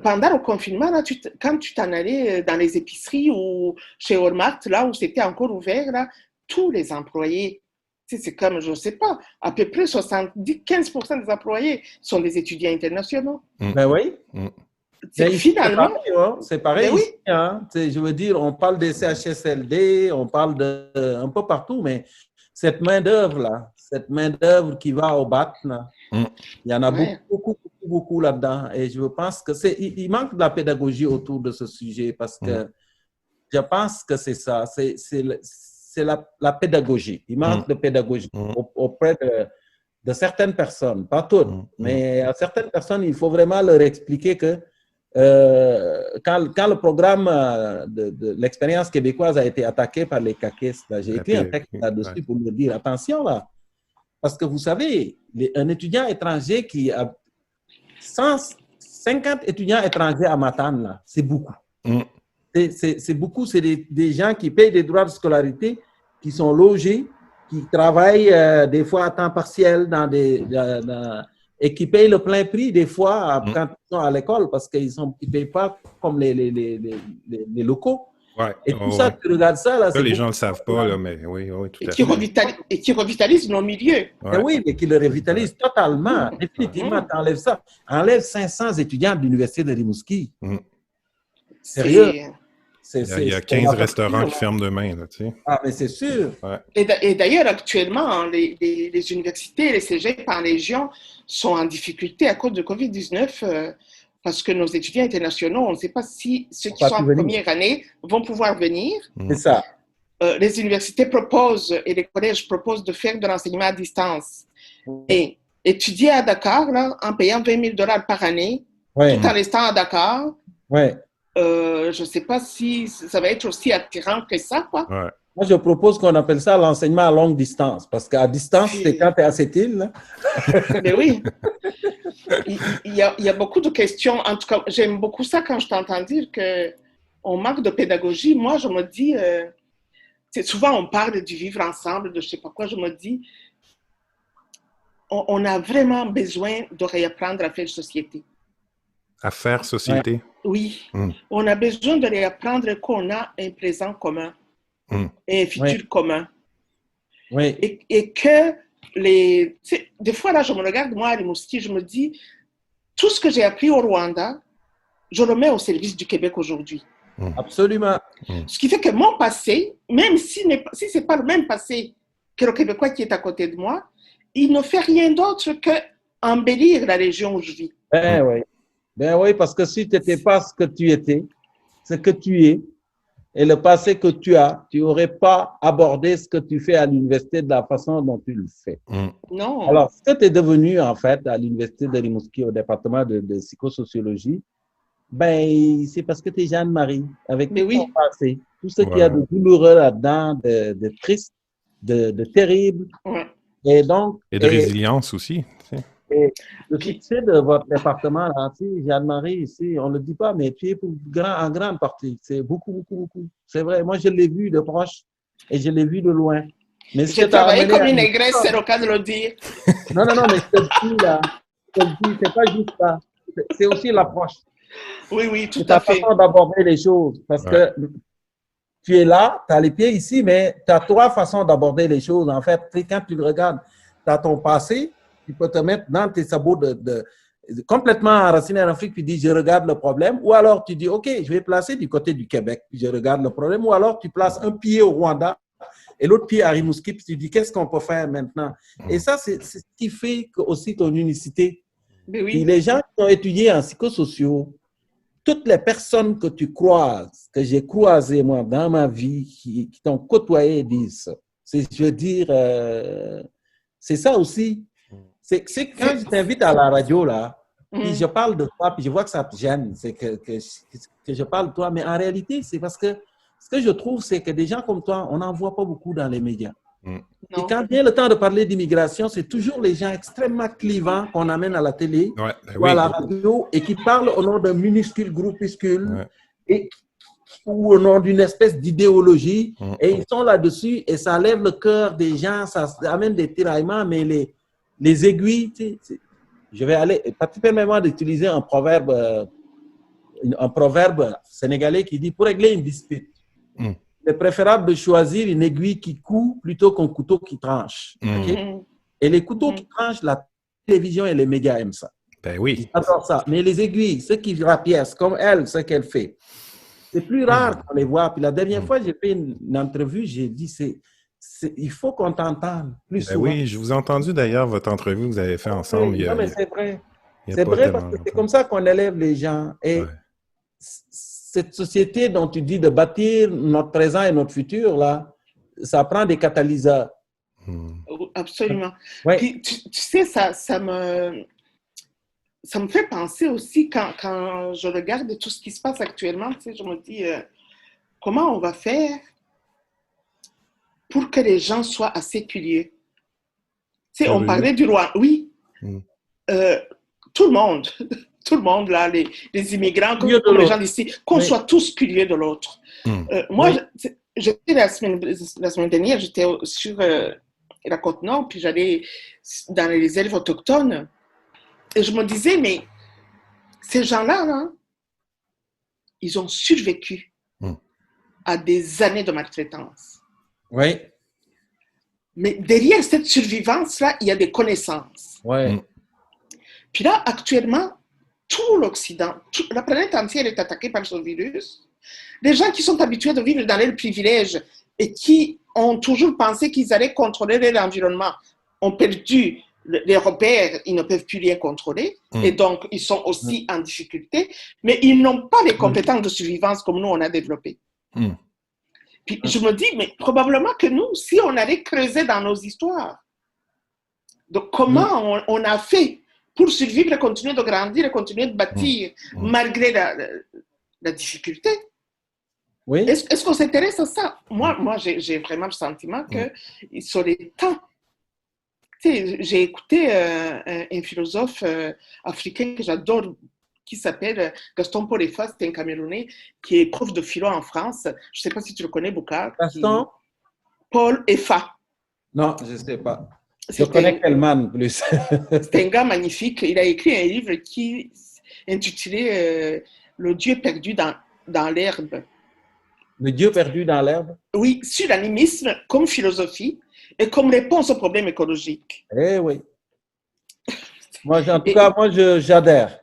Pendant le confinement, là, quand tu t'en allais dans les épiceries ou chez Walmart, là où c'était encore ouvert, là, tous les employés, c'est comme, je ne sais pas, à peu près 15% des employés sont des étudiants internationaux. Ben oui. Finalement, c'est pareil. Ici, hein. Je veux dire, on parle des CHSLD, on parle un peu partout, mais cette main-d'œuvre-là, qui va au BAT, là, il y en a beaucoup là-dedans. Et je pense que il manque de la pédagogie autour de ce sujet parce que je pense que c'est ça. C'est la pédagogie. Il manque de pédagogie auprès de certaines personnes, pas toutes, mais à certaines personnes, il faut vraiment leur expliquer que quand le programme de l'expérience québécoise a été attaqué par les caquistes, j'ai écrit un texte là-dessus pour me dire attention là, parce que vous savez, un étudiant étranger qui a 150 étudiants étrangers à Matane, là, c'est beaucoup. C'est beaucoup, c'est des gens qui payent des droits de scolarité, qui sont logés, qui travaillent des fois à temps partiel et qui payent le plein prix des fois quand ils sont à l'école parce qu'ils ne payent pas comme les locaux. Ouais, Et tout ça, tu regardes ça, là, ça, c'est les beaucoup gens ne le savent pas, là, mais oui, oui, tout Et à qui, fait. et qui revitalise nos milieux. Eh oui, mais qui le revitalise totalement. Définitivement, Mhm. tu enlèves ça. Enlève 500 étudiants de l'Université de Rimouski. Mm. Sérieux. C'est... Il y a On va 15 faire restaurants pire, qui là. ferment demain, là, tu sais. Ah, mais c'est sûr. Ouais. Et d'ailleurs, actuellement, hein, les universités, les cégeps en région sont en difficulté à cause de Covid-19 parce que nos étudiants internationaux, on ne sait pas si ceux qui Pas sont pu en venir. première année vont pouvoir venir. C'est ça. Les universités proposent et les collèges proposent de faire de l'enseignement à distance. Et étudier à Dakar, là, en payant 20 000 $ par année, Ouais, tout en restant à Dakar, ouais. je ne sais pas si ça va être aussi attirant que ça, quoi. Ouais. Moi, je propose qu'on appelle ça l'enseignement à longue distance. Parce qu'à distance, c'est C'est- quand tu es à cette île. Là. Mais oui, il y a beaucoup de questions. En tout cas, j'aime beaucoup ça quand je t'entends dire qu'on manque de pédagogie. Moi, je me dis, souvent on parle du vivre ensemble, de je ne sais pas quoi, je me dis, on a vraiment besoin de réapprendre à faire société. À faire société. Oui, Mm. on a besoin de réapprendre qu'on a un présent commun Mm. et un futur commun. Oui. Et que des fois, là, je me regarde, moi, à Rimouski, je me dis, tout ce que j'ai appris au Rwanda, je le mets au service du Québec aujourd'hui. Absolument. Ce qui fait que mon passé, même si ce n'est pas le même passé que le Québécois qui est à côté de moi, il ne fait rien d'autre qu'embellir la région où je vis. Ben oui, parce que si tu n'étais pas ce que tu étais, ce que tu es, et le passé que tu as, tu n'aurais pas abordé ce que tu fais à l'université de la façon dont tu le fais. Non. Alors, ce que tu es devenu, en fait, à l'université de Rimouski, au département de psychosociologie, ben, c'est parce que tu es Jeanne-Marie, avec tout ton passé, tout ce qu'il y a de douloureux là-dedans, de triste, de terrible. Ouais. Et donc. Et de résilience aussi. Tu sais. Et le succès de votre département, là, Jeanne-Marie, ici, on ne le dit pas, mais tu es en grande partie. C'est beaucoup, beaucoup, beaucoup. C'est vrai. Moi, je l'ai vu de proche et je l'ai vu de loin. Mais j'ai travaillé comme une négresse, c'est le cas de le dire. Non, mais je te le dis, là. Je te le dis, c'est pas juste ça. C'est aussi l'approche. Oui, tout Ta à fait. façon d'aborder les choses. Parce que tu es là, tu as les pieds ici, mais tu as trois façons d'aborder les choses. En fait, quand tu le regardes, tu as ton passé, tu peux te mettre dans tes sabots complètement enraciné en Afrique, puis dis je regarde le problème, ou alors tu dis ok, je vais placer du côté du Québec, puis je regarde le problème, ou alors tu places un pied au Rwanda et l'autre pied à Rimouski, puis tu dis qu'est-ce qu'on peut faire maintenant. Et ça, c'est ce qui fait aussi ton unicité. Mais oui. Puis les gens qui ont étudié en psychosociaux, toutes les personnes que tu croises, que j'ai croisées moi dans ma vie, qui t'ont côtoyé, disent ça. Je veux dire, c'est ça aussi. C'est quand je t'invite à la radio, là, puis je parle de toi, puis je vois que ça te gêne, c'est que je parle de toi, mais en réalité, c'est parce que ce que je trouve, c'est que des gens comme toi, on n'en voit pas beaucoup dans les médias. Et quand vient le temps de parler d'immigration, c'est toujours les gens extrêmement clivants qu'on amène à la télé ou à la radio et qui parlent au nom d'un minuscule groupuscule ou au nom d'une espèce d'idéologie. Et ils sont là-dessus et ça lève le cœur des gens, ça amène des tiraillements, mais les aiguilles, je vais aller, permets-moi d'utiliser un proverbe sénégalais qui dit pour régler une dispute, c'est préférable de choisir une aiguille qui coud plutôt qu'un couteau qui tranche. Et les couteaux qui tranchent, la télévision et les médias aiment ça. Ben oui. Ils adorent ça. Mais les aiguilles, ceux qui rapiècent, comme elle, ce qu'elle fait, c'est plus rare qu'on les voit. Puis la dernière fois, j'ai fait une entrevue, j'ai dit, il faut qu'on t'entende plus souvent. Oui, je vous ai entendu d'ailleurs, votre entrevue que vous avez fait ensemble. Non, mais c'est vrai. C'est vrai parce que c'est comme ça qu'on élève les gens. Et cette société dont tu dis de bâtir notre présent et notre futur, là, ça prend des catalyseurs. Absolument. Ouais. Puis, tu sais, ça me fait penser aussi quand je regarde tout ce qui se passe actuellement, tu sais, je me dis, comment on va faire pour que les gens soient assez curieux? Tu sais, on parlait du roi. Oui. Tout le monde, là, les immigrants, comme les gens d'ici, qu'on soit tous curieux de l'autre. Moi, la semaine dernière, j'étais sur la Côte-Nord, puis j'allais dans les réserves autochtones, et je me disais, mais ces gens-là, là, ils ont survécu. à des années de maltraitance. Oui. Mais derrière cette survivance-là, il y a des connaissances. Oui. Puis là, actuellement, tout l'Occident, la planète entière est attaquée par ce virus. Les gens qui sont habitués de vivre dans leurs privilèges et qui ont toujours pensé qu'ils allaient contrôler leur environnement ont perdu les repères, ils ne peuvent plus rien contrôler. Et donc, ils sont aussi en difficulté, mais ils n'ont pas les compétences de survivance comme nous, on a développées. Puis je me dis, mais probablement que nous, si on allait creuser dans nos histoires, donc comment on a fait pour survivre et continuer de grandir et continuer de bâtir malgré la difficulté. Oui. Est-ce qu'on s'intéresse à ça? Moi j'ai vraiment le sentiment que sur les temps, j'ai écouté un philosophe africain que j'adore, qui s'appelle Gaston Paul Effa, c'est un Camerounais qui est prof de philo en France. Je ne sais pas si tu le connais, Boucar. Gaston Paul Effa. Non, je ne sais pas. Je connais Kelman plus. C'est un gars magnifique. Il a écrit un livre qui intitulé Le Dieu perdu dans l'herbe. Le Dieu perdu dans l'herbe? Oui, sur l'animisme comme philosophie et comme réponse aux problèmes écologiques. Eh oui. Moi, en tout cas, j'adhère.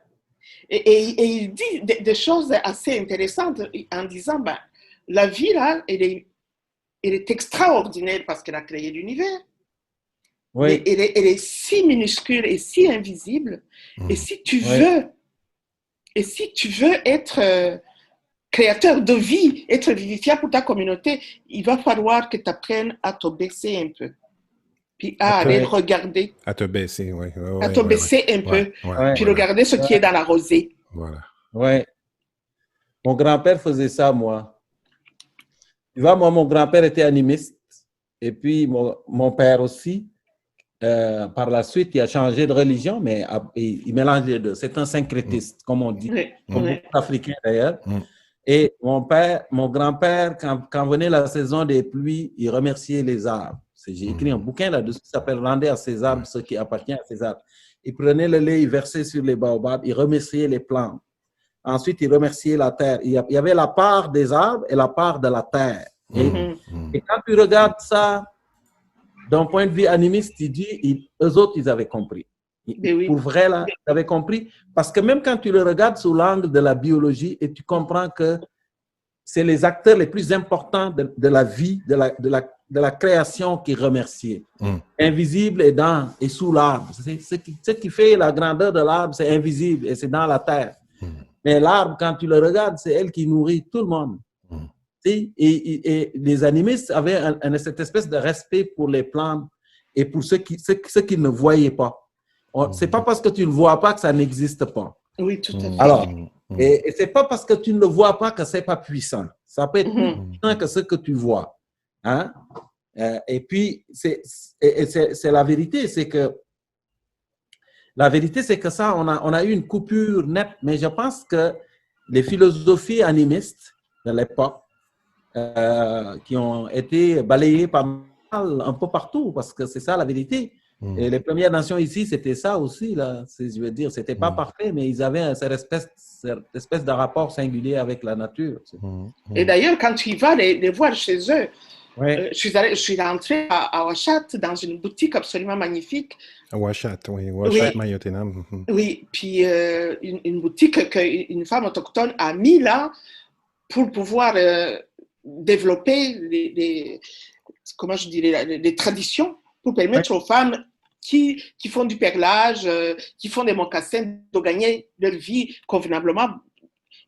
Et il dit des choses assez intéressantes en disant, ben, la vie, là, elle est extraordinaire parce qu'elle a créé l'univers. Oui. Mais elle est si minuscule et si invisible. Et si tu veux, être créateur de vie, être vivifiant pour ta communauté, il va falloir que tu apprennes à te baisser un peu. Puis à aller regarder. À te baisser, oui. À te baisser un peu. Puis regarder ce qui est dans la rosée. Voilà. Oui. Mon grand-père faisait ça, moi. Tu vois, moi, mon grand-père était animiste. Et puis, mon père aussi. Par la suite, il a changé de religion, mais il mélange les deux. C'est un syncrétiste, comme on dit, comme beaucoup d'Africains d'ailleurs. Et mon grand-père, quand venait la saison des pluies, il remerciait les arbres. J'ai écrit un bouquin là-dessus qui s'appelle « Rendez à ces arbres ce qui appartient à ces arbres ». Il prenait le lait, il versait sur les baobabs, il remerciait les plantes. Ensuite, il remerciait la terre. Il y avait la part des arbres et la part de la terre. Et quand tu regardes ça, d'un point de vue animiste, il dit, eux autres, ils avaient compris. Pour vrai, là, ils avaient compris. Parce que même quand tu le regardes sous l'angle de la biologie, et tu comprends que c'est les acteurs les plus importants de la vie, de la création qui remerciaient. Invisible et sous l'arbre. Ce qui fait la grandeur de l'arbre, c'est invisible et c'est dans la terre. Mais l'arbre, quand tu le regardes, c'est elle qui nourrit tout le monde. Et les animistes avaient cette espèce de respect pour les plantes et pour ceux qu'ils ne voyaient pas. C'est pas parce que tu ne le vois pas que ça n'existe pas. Oui, tout à fait. Alors, et c'est pas parce que tu ne le vois pas que c'est pas puissant. Ça peut être plus puissant que ce que tu vois. Hein? Et puis, c'est la vérité, c'est que ça, on a eu une coupure nette, mais je pense que les philosophies animistes de l'époque qui ont été balayées pas mal un peu partout, parce que c'est ça la vérité. Et les Premières Nations ici, c'était ça aussi, là. Je veux dire, c'était pas parfait, mais ils avaient cette espèce de rapport singulier avec la nature. Et d'ailleurs, quand tu vas les voir chez eux, je suis rentrée à Ouachat dans une boutique absolument magnifique. À Ouachat, oui. Ouachat, Mayotenam. Oui, puis une boutique qu'une femme autochtone a mis là pour pouvoir développer comment je dirais, les traditions pour permettre aux femmes qui font du perlage, qui font des mocassins, de gagner leur vie convenablement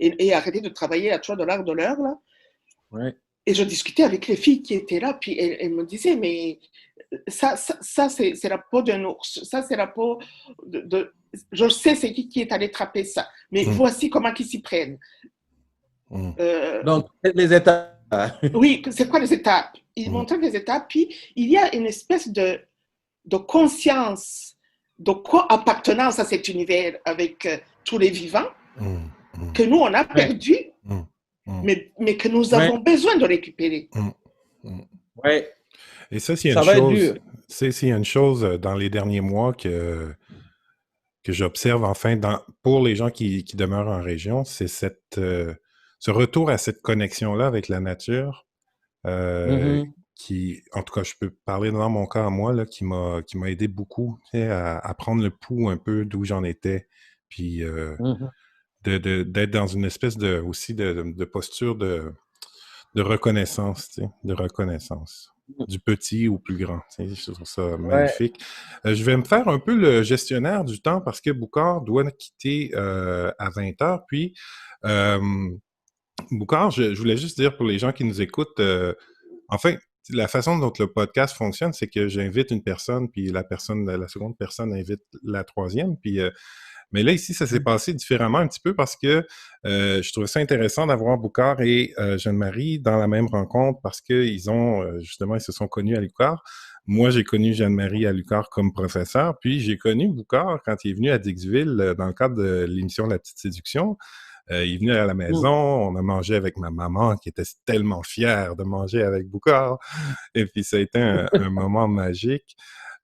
et arrêter de travailler à $3 de l'heure. Là. Ouais. Et je discutais avec les filles qui étaient là, puis elles me disaient, mais ça c'est la peau d'un ours, ça c'est la peau de... Je sais c'est qui est allé attraper ça, mais voici comment ils s'y prennent. Donc, les étapes. Oui, c'est quoi les étapes? Ils montraient les étapes, puis il y a une espèce de conscience, de co-appartenance à cet univers avec tous les vivants que nous, on a perdu, mais que nous avons besoin de récupérer. Oui. Et ça, s'il y a une chose dans les derniers mois que j'observe, enfin, pour les gens qui demeurent en région, c'est ce retour à cette connexion-là avec la nature, qui, en tout cas, je peux parler dans mon cas à moi, là, qui m'a aidé beaucoup, tu sais, à prendre le pouls un peu d'où j'en étais, puis d'être dans une espèce aussi de posture de reconnaissance, tu sais, de reconnaissance. Du petit au plus grand. Tu sais, je trouve ça magnifique. Je vais me faire un peu le gestionnaire du temps parce que Boucard doit quitter à 20h. Puis, Boucard, je voulais juste dire pour les gens qui nous écoutent, enfin, la façon dont le podcast fonctionne, c'est que j'invite une personne, puis la seconde personne invite la troisième, puis mais là, ici, ça s'est passé différemment un petit peu parce que je trouvais ça intéressant d'avoir Boucard et Jeanne-Marie dans la même rencontre parce qu'ils ont, justement, ils se sont connus à l'UQAR. Moi, j'ai connu Jeanne-Marie à l'UQAR comme professeur, puis j'ai connu Boucard quand il est venu à Dixville dans le cadre de l'émission La Petite Séduction. Il est venu à la maison, on a mangé avec ma maman qui était tellement fière de manger avec Boucard. Et puis, ça a été un moment magique.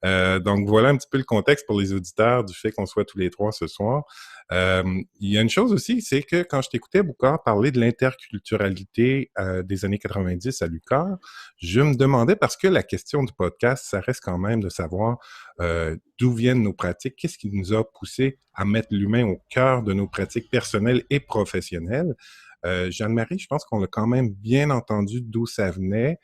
Donc, voilà un petit peu le contexte pour les auditeurs du fait qu'on soit tous les trois ce soir. Il y a une chose aussi, c'est que quand je t'écoutais, Boucard, parler de l'interculturalité des années 90 à l'UQAR, je me demandais, parce que la question du podcast, ça reste quand même de savoir d'où viennent nos pratiques, qu'est-ce qui nous a poussé à mettre l'humain au cœur de nos pratiques personnelles et professionnelles. Jeanne-Marie, je pense qu'on a quand même bien entendu d'où ça venait.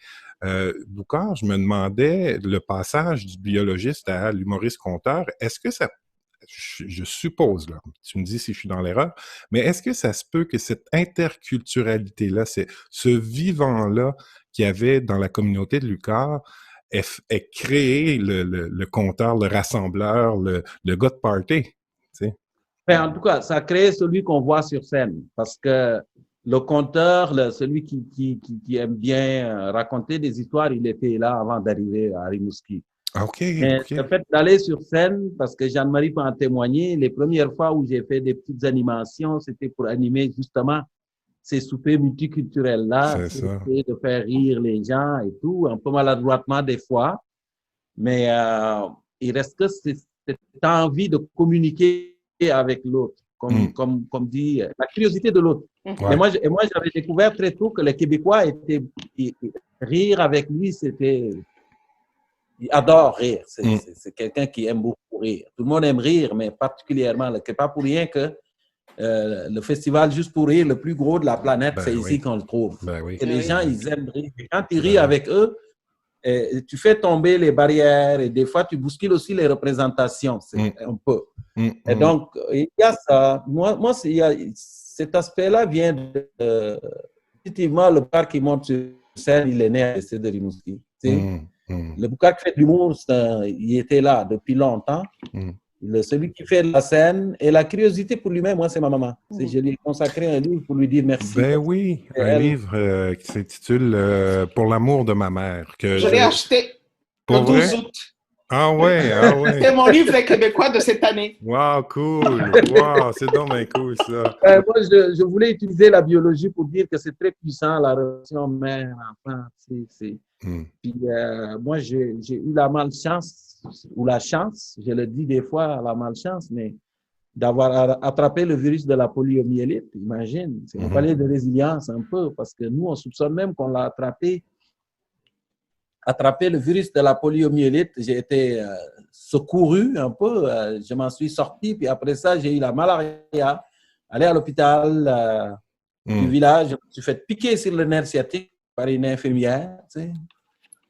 Boucard, je me demandais, le passage du biologiste à l'humoriste-conteur, est-ce que ça, je suppose, là, tu me dis si je suis dans l'erreur, mais est-ce que ça se peut que cette interculturalité-là, ce vivant-là qu'il y avait dans la communauté de l'UQAR ait créé le conteur, le rassembleur, le gars de party, tu sais? Mais en tout cas, ça a créé celui qu'on voit sur scène parce que le conteur, celui qui aime bien raconter des histoires, il était là avant d'arriver à Rimouski. OK. Mais le fait d'aller sur scène, parce que Jeanne-Marie peut en témoigner, les premières fois où j'ai fait des petites animations, c'était pour animer justement ces soupers multiculturels-là, c'était de faire rire les gens et tout, un peu maladroitement des fois. Mais il reste que cette envie de communiquer avec l'autre, comme dit, la curiosité de l'autre. Ouais. Et moi, j'avais découvert très tôt que les Québécois rire avec lui, il adore rire. C'est quelqu'un qui aime beaucoup rire. Tout le monde aime rire, mais particulièrement, c'est pas pour rien que le festival Juste pour rire, le plus gros de la planète, c'est ici qu'on le trouve. Et les gens, ils aiment rire. Et quand tu ris avec eux, tu fais tomber les barrières et des fois, tu bouscules aussi les représentations. Un peu. Et donc, il y a ça. Moi cet aspect-là vient de... Effectivement, le Boucard qui monte sur scène, il est né à l'essai de Rimouski. Le Boucard qui fait de l'humour, il était là depuis longtemps. Celui qui fait la scène et la curiosité pour lui-même, moi, c'est ma maman. Je lui ai consacré un livre pour lui dire merci. Ben oui, livre qui s'intitule Pour l'amour de ma mère. Que je l'ai acheté le 12 août. Ah ouais, ah ouais. C'est mon livre québécois de cette année. Wow, cool. Wow, c'est donc bien cool, ça. Moi, je voulais utiliser la biologie pour dire que c'est très puissant, la relation mère-enfant. Puis moi, j'ai eu la malchance, ou la chance, je le dis des fois, la malchance, mais d'avoir attrapé le virus de la poliomyélite, imagine. On parlait de résilience un peu, parce que nous, on soupçonne même qu'on l'a attrapé le virus de la poliomyélite. J'ai été secouru un peu, je m'en suis sorti, puis après ça, j'ai eu la malaria, allé à l'hôpital du village, je me suis fait piquer sur le nerf sciatique par une infirmière, tu sais,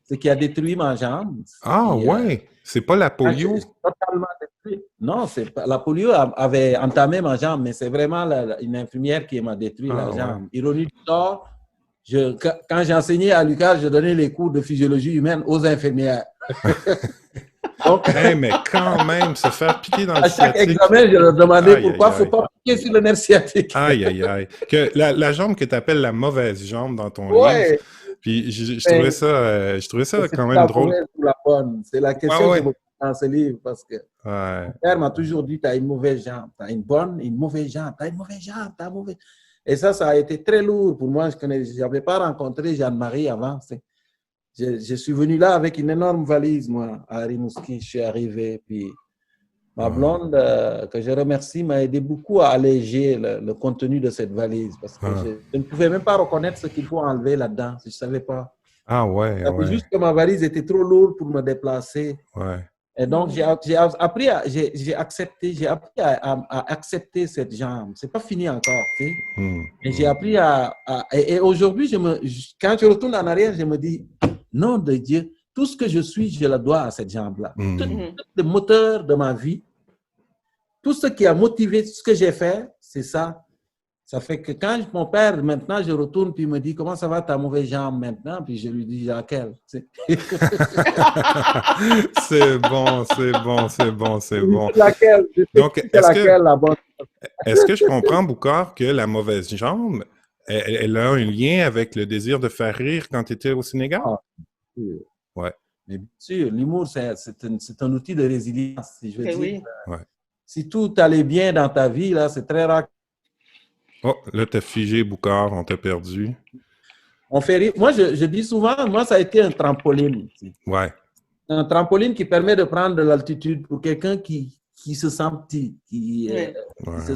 ce qui a détruit ma jambe. Ah ouais, c'est pas la polio? Totalement détruit. Non, la polio avait entamé ma jambe, mais c'est vraiment une infirmière qui m'a détruit la jambe. Ouais. Ironie du sort, quand j'enseignais à l'UQAR, je donnais les cours de physiologie humaine aux infirmières. Donc, mais quand même, se faire piquer dans le sciatique. À chaque examen, je leur demandais pourquoi il ne faut pas piquer sur le nerf sciatique. Aïe, aïe, aïe. Que la jambe que tu appelles la mauvaise jambe dans ton livre. Puis je trouvais ça quand même drôle. C'est la question que je me pose dans ce livre parce que mon père m'a toujours dit tu as une mauvaise jambe, tu as une bonne, une mauvaise jambe, tu as une mauvaise jambe, tu as une mauvaise. Et ça a été très lourd pour moi. Je n'avais pas rencontré Jeanne-Marie avant. Je suis venu là avec une énorme valise, moi, à Rimouski. Je suis arrivé, puis Ma blonde, que je remercie, m'a aidé beaucoup à alléger le contenu de cette valise parce que je ne pouvais même pas reconnaître ce qu'il faut enlever là-dedans. Je ne savais pas. Ah ouais, J'avais juste que ma valise était trop lourde pour me déplacer. Ouais. Et donc, j'ai appris à accepter cette jambe. C'est pas fini encore, tu sais. Et j'ai appris et aujourd'hui, quand je retourne en arrière, je me dis, nom de Dieu, tout ce que je suis, je le dois à cette jambe-là. Tout le moteur de ma vie, tout ce qui a motivé ce que j'ai fait, c'est ça. Ça fait que quand mon père, maintenant, je retourne, puis il me dit, comment ça va ta mauvaise jambe maintenant? Puis je lui dis, laquelle? C'est bon, c'est bon, c'est bon, c'est bon. Laquelle? Donc, laquelle la bonne? Est-ce que je comprends, Boucard, que la mauvaise jambe, elle a un lien avec le désir de faire rire quand tu étais au Sénégal? Ah, bien sûr. Ouais. Mais bien sûr, l'humour, c'est un outil de résilience, si je veux dire. Oui. Ouais. Si tout allait bien dans ta vie, là, c'est très rare. Oh, là, t'as figé, Boucard, on t'a perdu. On fait rire. Moi, je dis souvent, moi, ça a été un trampoline. Ouais. Un trampoline qui permet de prendre de l'altitude pour quelqu'un qui se sent petit, qui se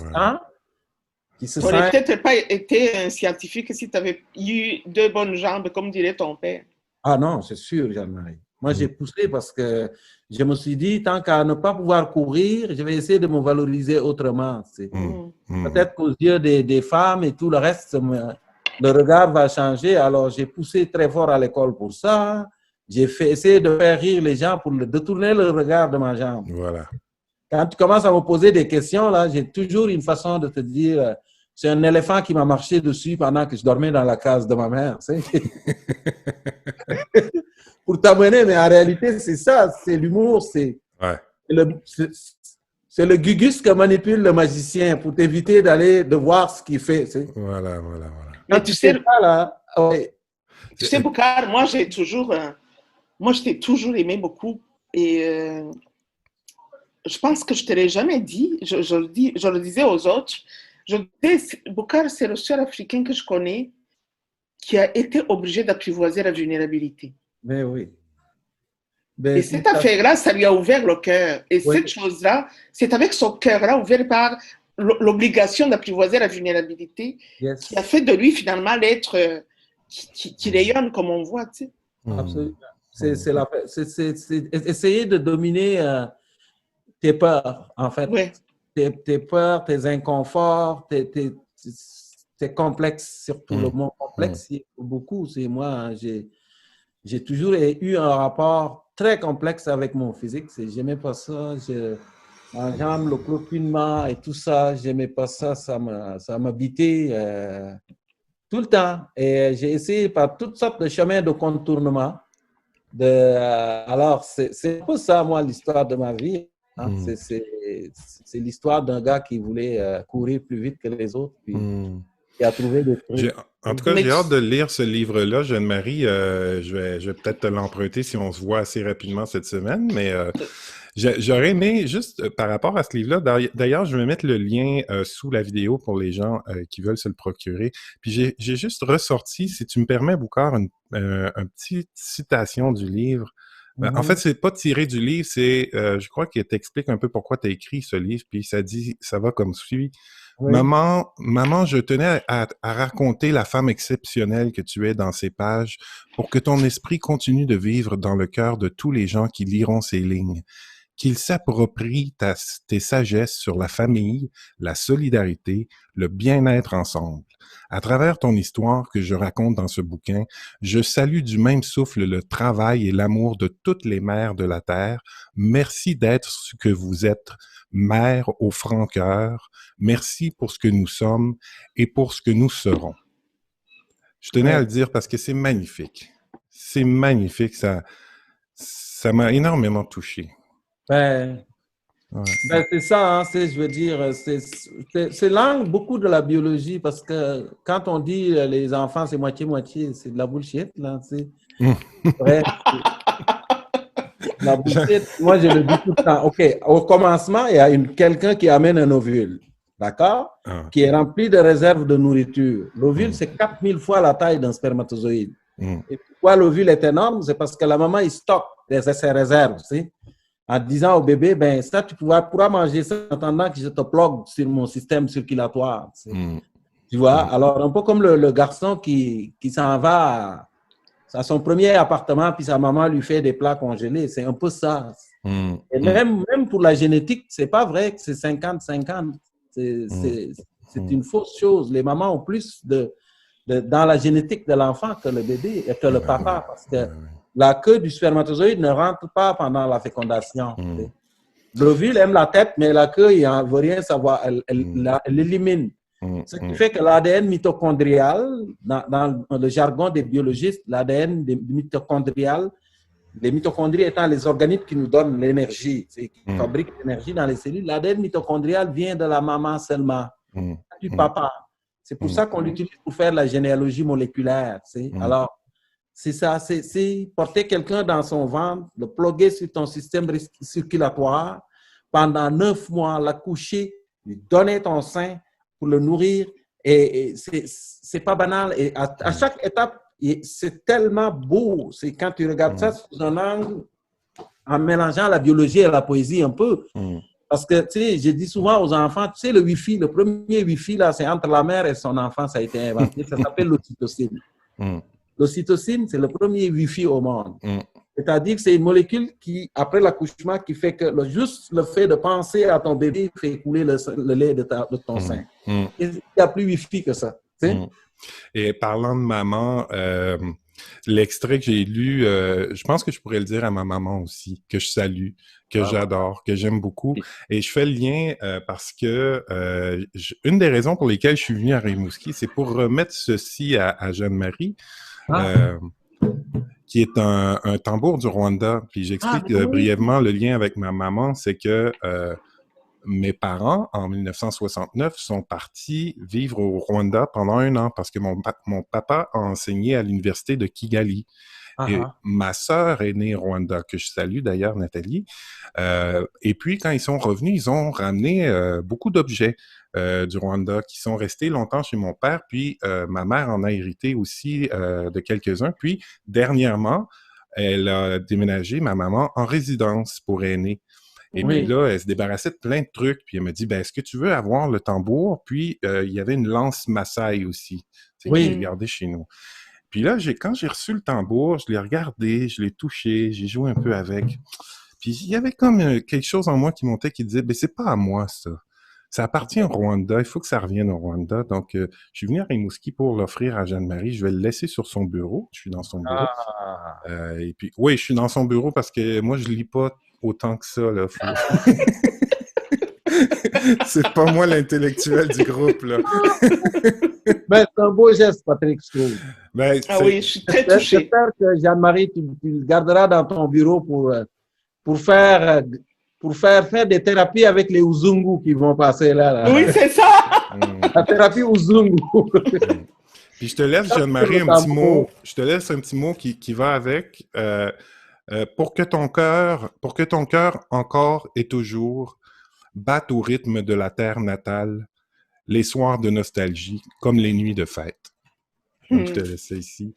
Tu n'aurais sent... peut-être pas été un scientifique si tu avais eu 2 bonnes jambes, comme dirait ton père. Ah non, c'est sûr, Jean-Marie. Moi, j'ai poussé parce que je me suis dit, tant qu'à ne pas pouvoir courir, je vais essayer de me valoriser autrement. Peut-être qu'aux yeux des femmes et tout le reste, le regard va changer. Alors, j'ai poussé très fort à l'école pour ça. J'ai essayé de faire rire les gens pour détourner le regard de ma jambe. Voilà. Quand tu commences à me poser des questions, là, j'ai toujours une façon de te dire, c'est un éléphant qui m'a marché dessus pendant que je dormais dans la case de ma mère. Pour t'amener, mais en réalité, c'est ça, c'est l'humour, c'est le gugus que manipule le magicien pour t'éviter de voir ce qu'il fait. Voilà. Mais tu sais, pas, là, tu sais, Boucard, moi, je t'ai toujours aimé beaucoup et je pense que je ne te l'ai jamais dit, je le disais aux autres, Boucard, c'est le seul Africain que je connais qui a été obligé d'apprivoiser la vulnérabilité. Mais oui. Et cette affaire-là, ça lui a ouvert le cœur. Et cette chose-là, c'est avec son cœur-là ouvert par l'obligation d'apprivoiser la vulnérabilité qui a fait de lui finalement l'être qui rayonne comme on voit. Tu sais. Absolument. C'est essayer de dominer tes peurs, en fait. Ouais. Tes peurs, tes inconforts, tes complexes, surtout le mot complexe, il y a beaucoup. C'est moi, j'ai toujours eu un rapport très complexe avec mon physique. J'aimais pas ça. Ma jambe, le clopinement et tout ça, j'aimais pas ça. Ça m'habitait tout le temps. Et j'ai essayé par toutes sortes de chemins de contournement. Alors, c'est un peu ça, moi, l'histoire de ma vie. Hein. C'est l'histoire d'un gars qui voulait courir plus vite que les autres, puis qui a trouvé des trucs. En tout cas, j'ai hâte de lire ce livre-là, Jeanne-Marie. Je vais peut-être te l'emprunter si on se voit assez rapidement cette semaine, mais j'aurais aimé, juste par rapport à ce livre-là, d'ailleurs, je vais mettre le lien sous la vidéo pour les gens qui veulent se le procurer. Puis j'ai juste ressorti, si tu me permets, Boucard, une petite citation du livre. En fait, c'est pas tiré du livre, c'est, je crois qu'il t'explique un peu pourquoi tu as écrit ce livre, puis ça dit, ça va comme suit. Oui. Maman, je tenais à raconter la femme exceptionnelle que tu es dans ces pages pour que ton esprit continue de vivre dans le cœur de tous les gens qui liront ces lignes. Qu'ils s'approprient tes sagesses sur la famille, la solidarité, le bien-être ensemble. À travers ton histoire que je raconte dans ce bouquin, je salue du même souffle le travail et l'amour de toutes les mères de la Terre. Merci d'être ce que vous êtes, mère au franc cœur. Merci pour ce que nous sommes et pour ce que nous serons. Je tenais à le dire parce que c'est magnifique. C'est magnifique. Ça m'a énormément touché. Ben, c'est ça, hein, je veux dire, c'est là beaucoup de la biologie parce que quand on dit les enfants, c'est moitié-moitié, c'est de la bullshit, là, tu sais. Bref, la bullshit, moi, je le dis tout le temps. OK, au commencement, il y a quelqu'un qui amène un ovule, d'accord, qui est rempli de réserves de nourriture. L'ovule, c'est 4000 fois la taille d'un spermatozoïde. Et pourquoi l'ovule est énorme? C'est parce que la maman, il stocke ses réserves, tu sais. en disant au bébé, ben ça, tu pourras manger ça en attendant que je te plug sur mon système circulatoire. Tu vois, alors un peu comme le garçon qui s'en va à son premier appartement, puis sa maman lui fait des plats congelés. C'est un peu ça. Et même pour la génétique, c'est pas vrai que c'est 50-50. C'est une fausse chose. Les mamans ont plus dans la génétique de l'enfant que le bébé et que le papa, parce que la queue du spermatozoïde ne rentre pas pendant la fécondation. L'ovule aime la tête, mais la queue, il ne veut rien savoir. Elle l'élimine. Ce qui fait que l'ADN mitochondrial, dans le jargon des biologistes, l'ADN mitochondrial, les mitochondries étant les organismes qui nous donnent l'énergie, qui fabriquent l'énergie dans les cellules, l'ADN mitochondrial vient de la maman seulement, du papa. C'est pour ça qu'on l'utilise pour faire la généalogie moléculaire. Alors, c'est ça, c'est porter quelqu'un dans son ventre, le plugger sur ton système circulatoire pendant 9 mois, l'accoucher, lui donner ton sein pour le nourrir. Et c'est pas banal. Et à chaque étape, c'est tellement beau. C'est quand tu regardes ça sous un angle, en mélangeant la biologie et la poésie un peu. Parce que, tu sais, je dis souvent aux enfants, tu sais, le Wi-Fi, le premier Wi-Fi, là, c'est entre la mère et son enfant, ça a été inventé. Ça s'appelle l'ocytocine. L'ocytocine, c'est le premier Wi-Fi au monde. C'est-à-dire que c'est une molécule qui, après l'accouchement, qui fait que juste le fait de penser à ton bébé fait couler le lait de ton sein. Il n'y a plus Wi-Fi que ça. Et parlant de maman, l'extrait que j'ai lu, je pense que je pourrais le dire à ma maman aussi, que je salue, que j'adore, que j'aime beaucoup. Et je fais le lien parce que une des raisons pour lesquelles je suis venu à Rimouski, c'est pour remettre ceci à Jeanne-Marie. Qui est un tambour du Rwanda. Puis j'explique brièvement le lien avec ma maman, c'est que mes parents, en 1969, sont partis vivre au Rwanda pendant 1 an parce que mon papa a enseigné à l'université de Kigali. Et ma sœur est née au Rwanda, que je salue d'ailleurs, Nathalie. Et puis, quand ils sont revenus, ils ont ramené beaucoup d'objets du Rwanda qui sont restés longtemps chez mon père. Puis, ma mère en a hérité aussi de quelques-uns. Puis, dernièrement, elle a déménagé, ma maman, en résidence pour aînés. Et puis là, elle se débarrassait de plein de trucs. Puis elle me dit, ben, est-ce que tu veux avoir le tambour? Puis, il y avait une lance Maasai aussi, que j'ai gardée chez nous. Puis là, quand j'ai reçu le tambour, je l'ai regardé, je l'ai touché, j'ai joué un peu avec. Puis il y avait comme quelque chose en moi qui montait, qui disait, ben c'est pas à moi ça. Ça appartient au Rwanda, il faut que ça revienne au Rwanda. Donc, je suis venu à Rimouski pour l'offrir à Jeanne-Marie. Je vais le laisser sur son bureau. Je suis dans son bureau. Et puis, oui, je suis dans son bureau parce que moi, je lis pas autant que ça, là. C'est pas moi l'intellectuel du groupe, là. Ben, c'est un beau geste, Patrick, je trouve. Oui, je suis très touchée. J'espère que Jeanne-Marie, tu le garderas dans ton bureau pour faire des thérapies avec les Uzungu qui vont passer là. Oui, c'est ça! La thérapie Uzungu. Puis je te laisse, Jeanne-Marie, un petit mot. Je te laisse un petit mot qui va avec. Pour que ton cœur encore et toujours batte au rythme de la terre natale, les soirs de nostalgie, comme les nuits de fête. Donc, je te laisse ici.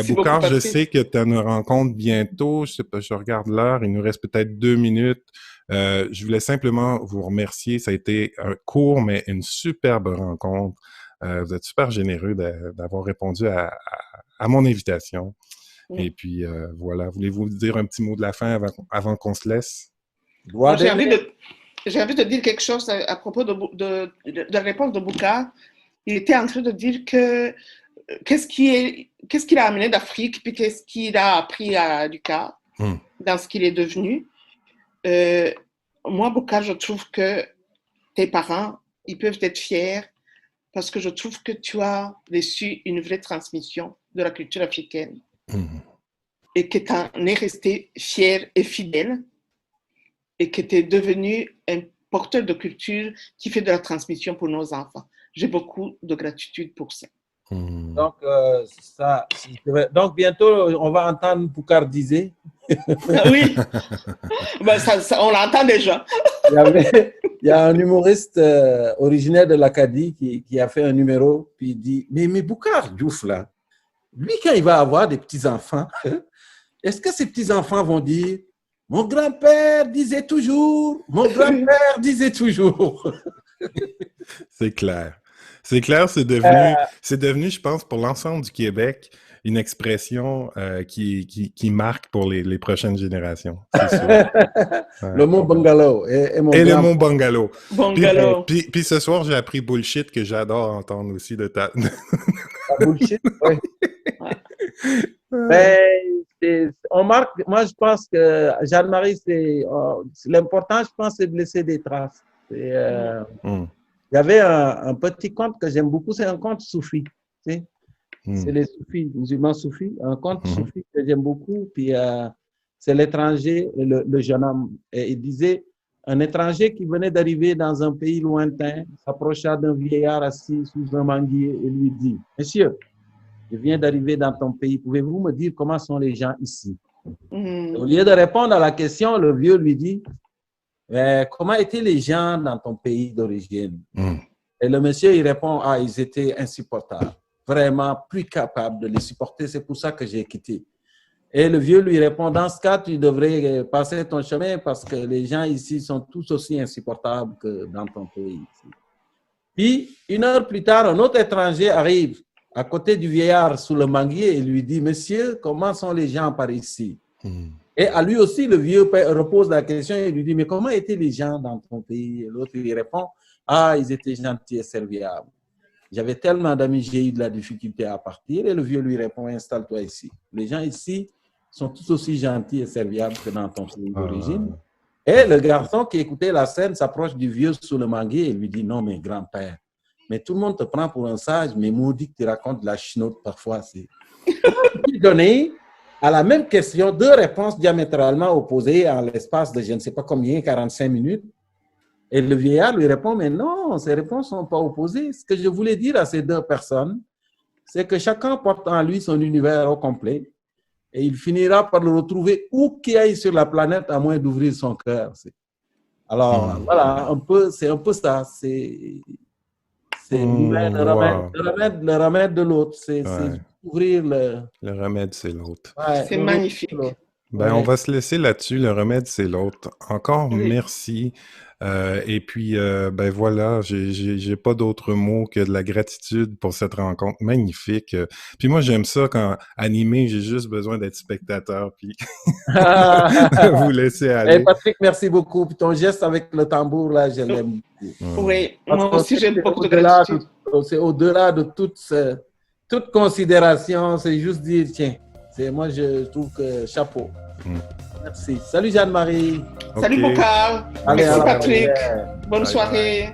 Boucard, je sais que tu as une rencontre bientôt. Je sais pas, je regarde l'heure. Il nous reste peut-être 2 minutes. Je voulais simplement vous remercier. Ça a été un court, mais une superbe rencontre. Vous êtes super généreux d'avoir répondu à mon invitation. Et puis, voilà. Voulez-vous dire un petit mot de la fin avant qu'on se laisse? J'ai envie de dire quelque chose à propos de la réponse de Boucard. Il était en train de dire que qu'est-ce qu'il a amené d'Afrique, puis qu'est-ce qu'il a appris à Lucas dans ce qu'il est devenu. Moi, Boucard, je trouve que tes parents, ils peuvent être fiers parce que je trouve que tu as reçu une vraie transmission de la culture africaine et que tu en es resté fier et fidèle et que tu es devenu un porteur de culture qui fait de la transmission pour nos enfants. J'ai beaucoup de gratitude pour ça. Donc, donc, bientôt, on va entendre Boucardiser. Oui, ben, on l'entend déjà. Il y a un humoriste originaire de l'Acadie qui a fait un numéro, puis il dit, mais Boucar Diouf, là, lui, quand il va avoir des petits-enfants, est-ce que ces petits-enfants vont dire, Mon grand-père disait toujours, mon grand-père disait toujours. C'est clair. C'est clair, c'est devenu, je pense, pour l'ensemble du Québec, une expression qui marque pour les prochaines générations. C'est sûr. Ouais. Le mot bungalow. Et le mot bungalow. Bungalow. Puis ce soir, j'ai appris bullshit que j'adore entendre aussi de ta... bullshit, oui. Mais on marque, moi je pense que Jeanne-Marie, l'important, je pense, c'est de laisser des traces. Il y avait un petit conte que j'aime beaucoup, c'est un conte soufi. Tu sais? C'est les soufis, musulmans soufis, un conte soufi que j'aime beaucoup. Puis c'est l'étranger, le jeune homme. Et il disait, un étranger qui venait d'arriver dans un pays lointain s'approcha d'un vieillard assis sous un manguier et lui dit, « Monsieur, je viens d'arriver dans ton pays, pouvez-vous me dire comment sont les gens ici? » Au lieu de répondre à la question, le vieux lui dit, comment étaient les gens dans ton pays d'origine? Et le monsieur, il répond, ils étaient insupportables, vraiment plus capables de les supporter, c'est pour ça que j'ai quitté. Et le vieux lui répond, dans ce cas, tu devrais passer ton chemin parce que les gens ici sont tous aussi insupportables que dans ton pays. Puis, 1 heure plus tard, un autre étranger arrive à côté du vieillard sous le manguier et lui dit, « Monsieur, comment sont les gens par ici? » Et à lui aussi, le vieux repose la question et lui dit, « Mais comment étaient les gens dans ton pays? » Et l'autre lui répond, « Ils étaient gentils et serviables. J'avais tellement d'amis, j'ai eu de la difficulté à partir. » Et le vieux lui répond, « Installe-toi ici. Les gens ici sont tous aussi gentils et serviables que dans ton pays d'origine. » Et le garçon qui écoutait la scène s'approche du vieux sous le manguier et lui dit, « Non, mais grand-père, mais tout le monde te prend pour un sage, mais maudit que tu racontes de la chinoute parfois. » C'est donner à la même question 2 réponses diamétralement opposées en l'espace de je ne sais pas combien, 45 minutes. Et le vieillard lui répond, mais non, ces réponses ne sont pas opposées. Ce que je voulais dire à ces 2 personnes, c'est que chacun porte en lui son univers au complet et il finira par le retrouver où qu'il aille sur la planète à moins d'ouvrir son cœur. Alors, voilà, c'est un peu ça. C'est le remède de l'autre. C'est ouvrir le remède, c'est l'autre. Ouais, c'est magnifique. On va se laisser là-dessus. Le remède, c'est l'autre. Encore merci. Et puis, voilà, j'ai pas d'autres mots que de la gratitude pour cette rencontre magnifique. Puis moi, j'aime ça quand animé, j'ai juste besoin d'être spectateur, puis vous laisser aller. Hey Patrick, merci beaucoup. Puis ton geste avec le tambour, là, je l'aime beaucoup. Oui, moi aussi, j'aime beaucoup de gratitude. C'est au-delà de toute considération, c'est juste dire, tiens, moi, je trouve que chapeau. Merci. Salut Jeanne-Marie. Salut Boukhar. Merci Patrick. Bonne soirée.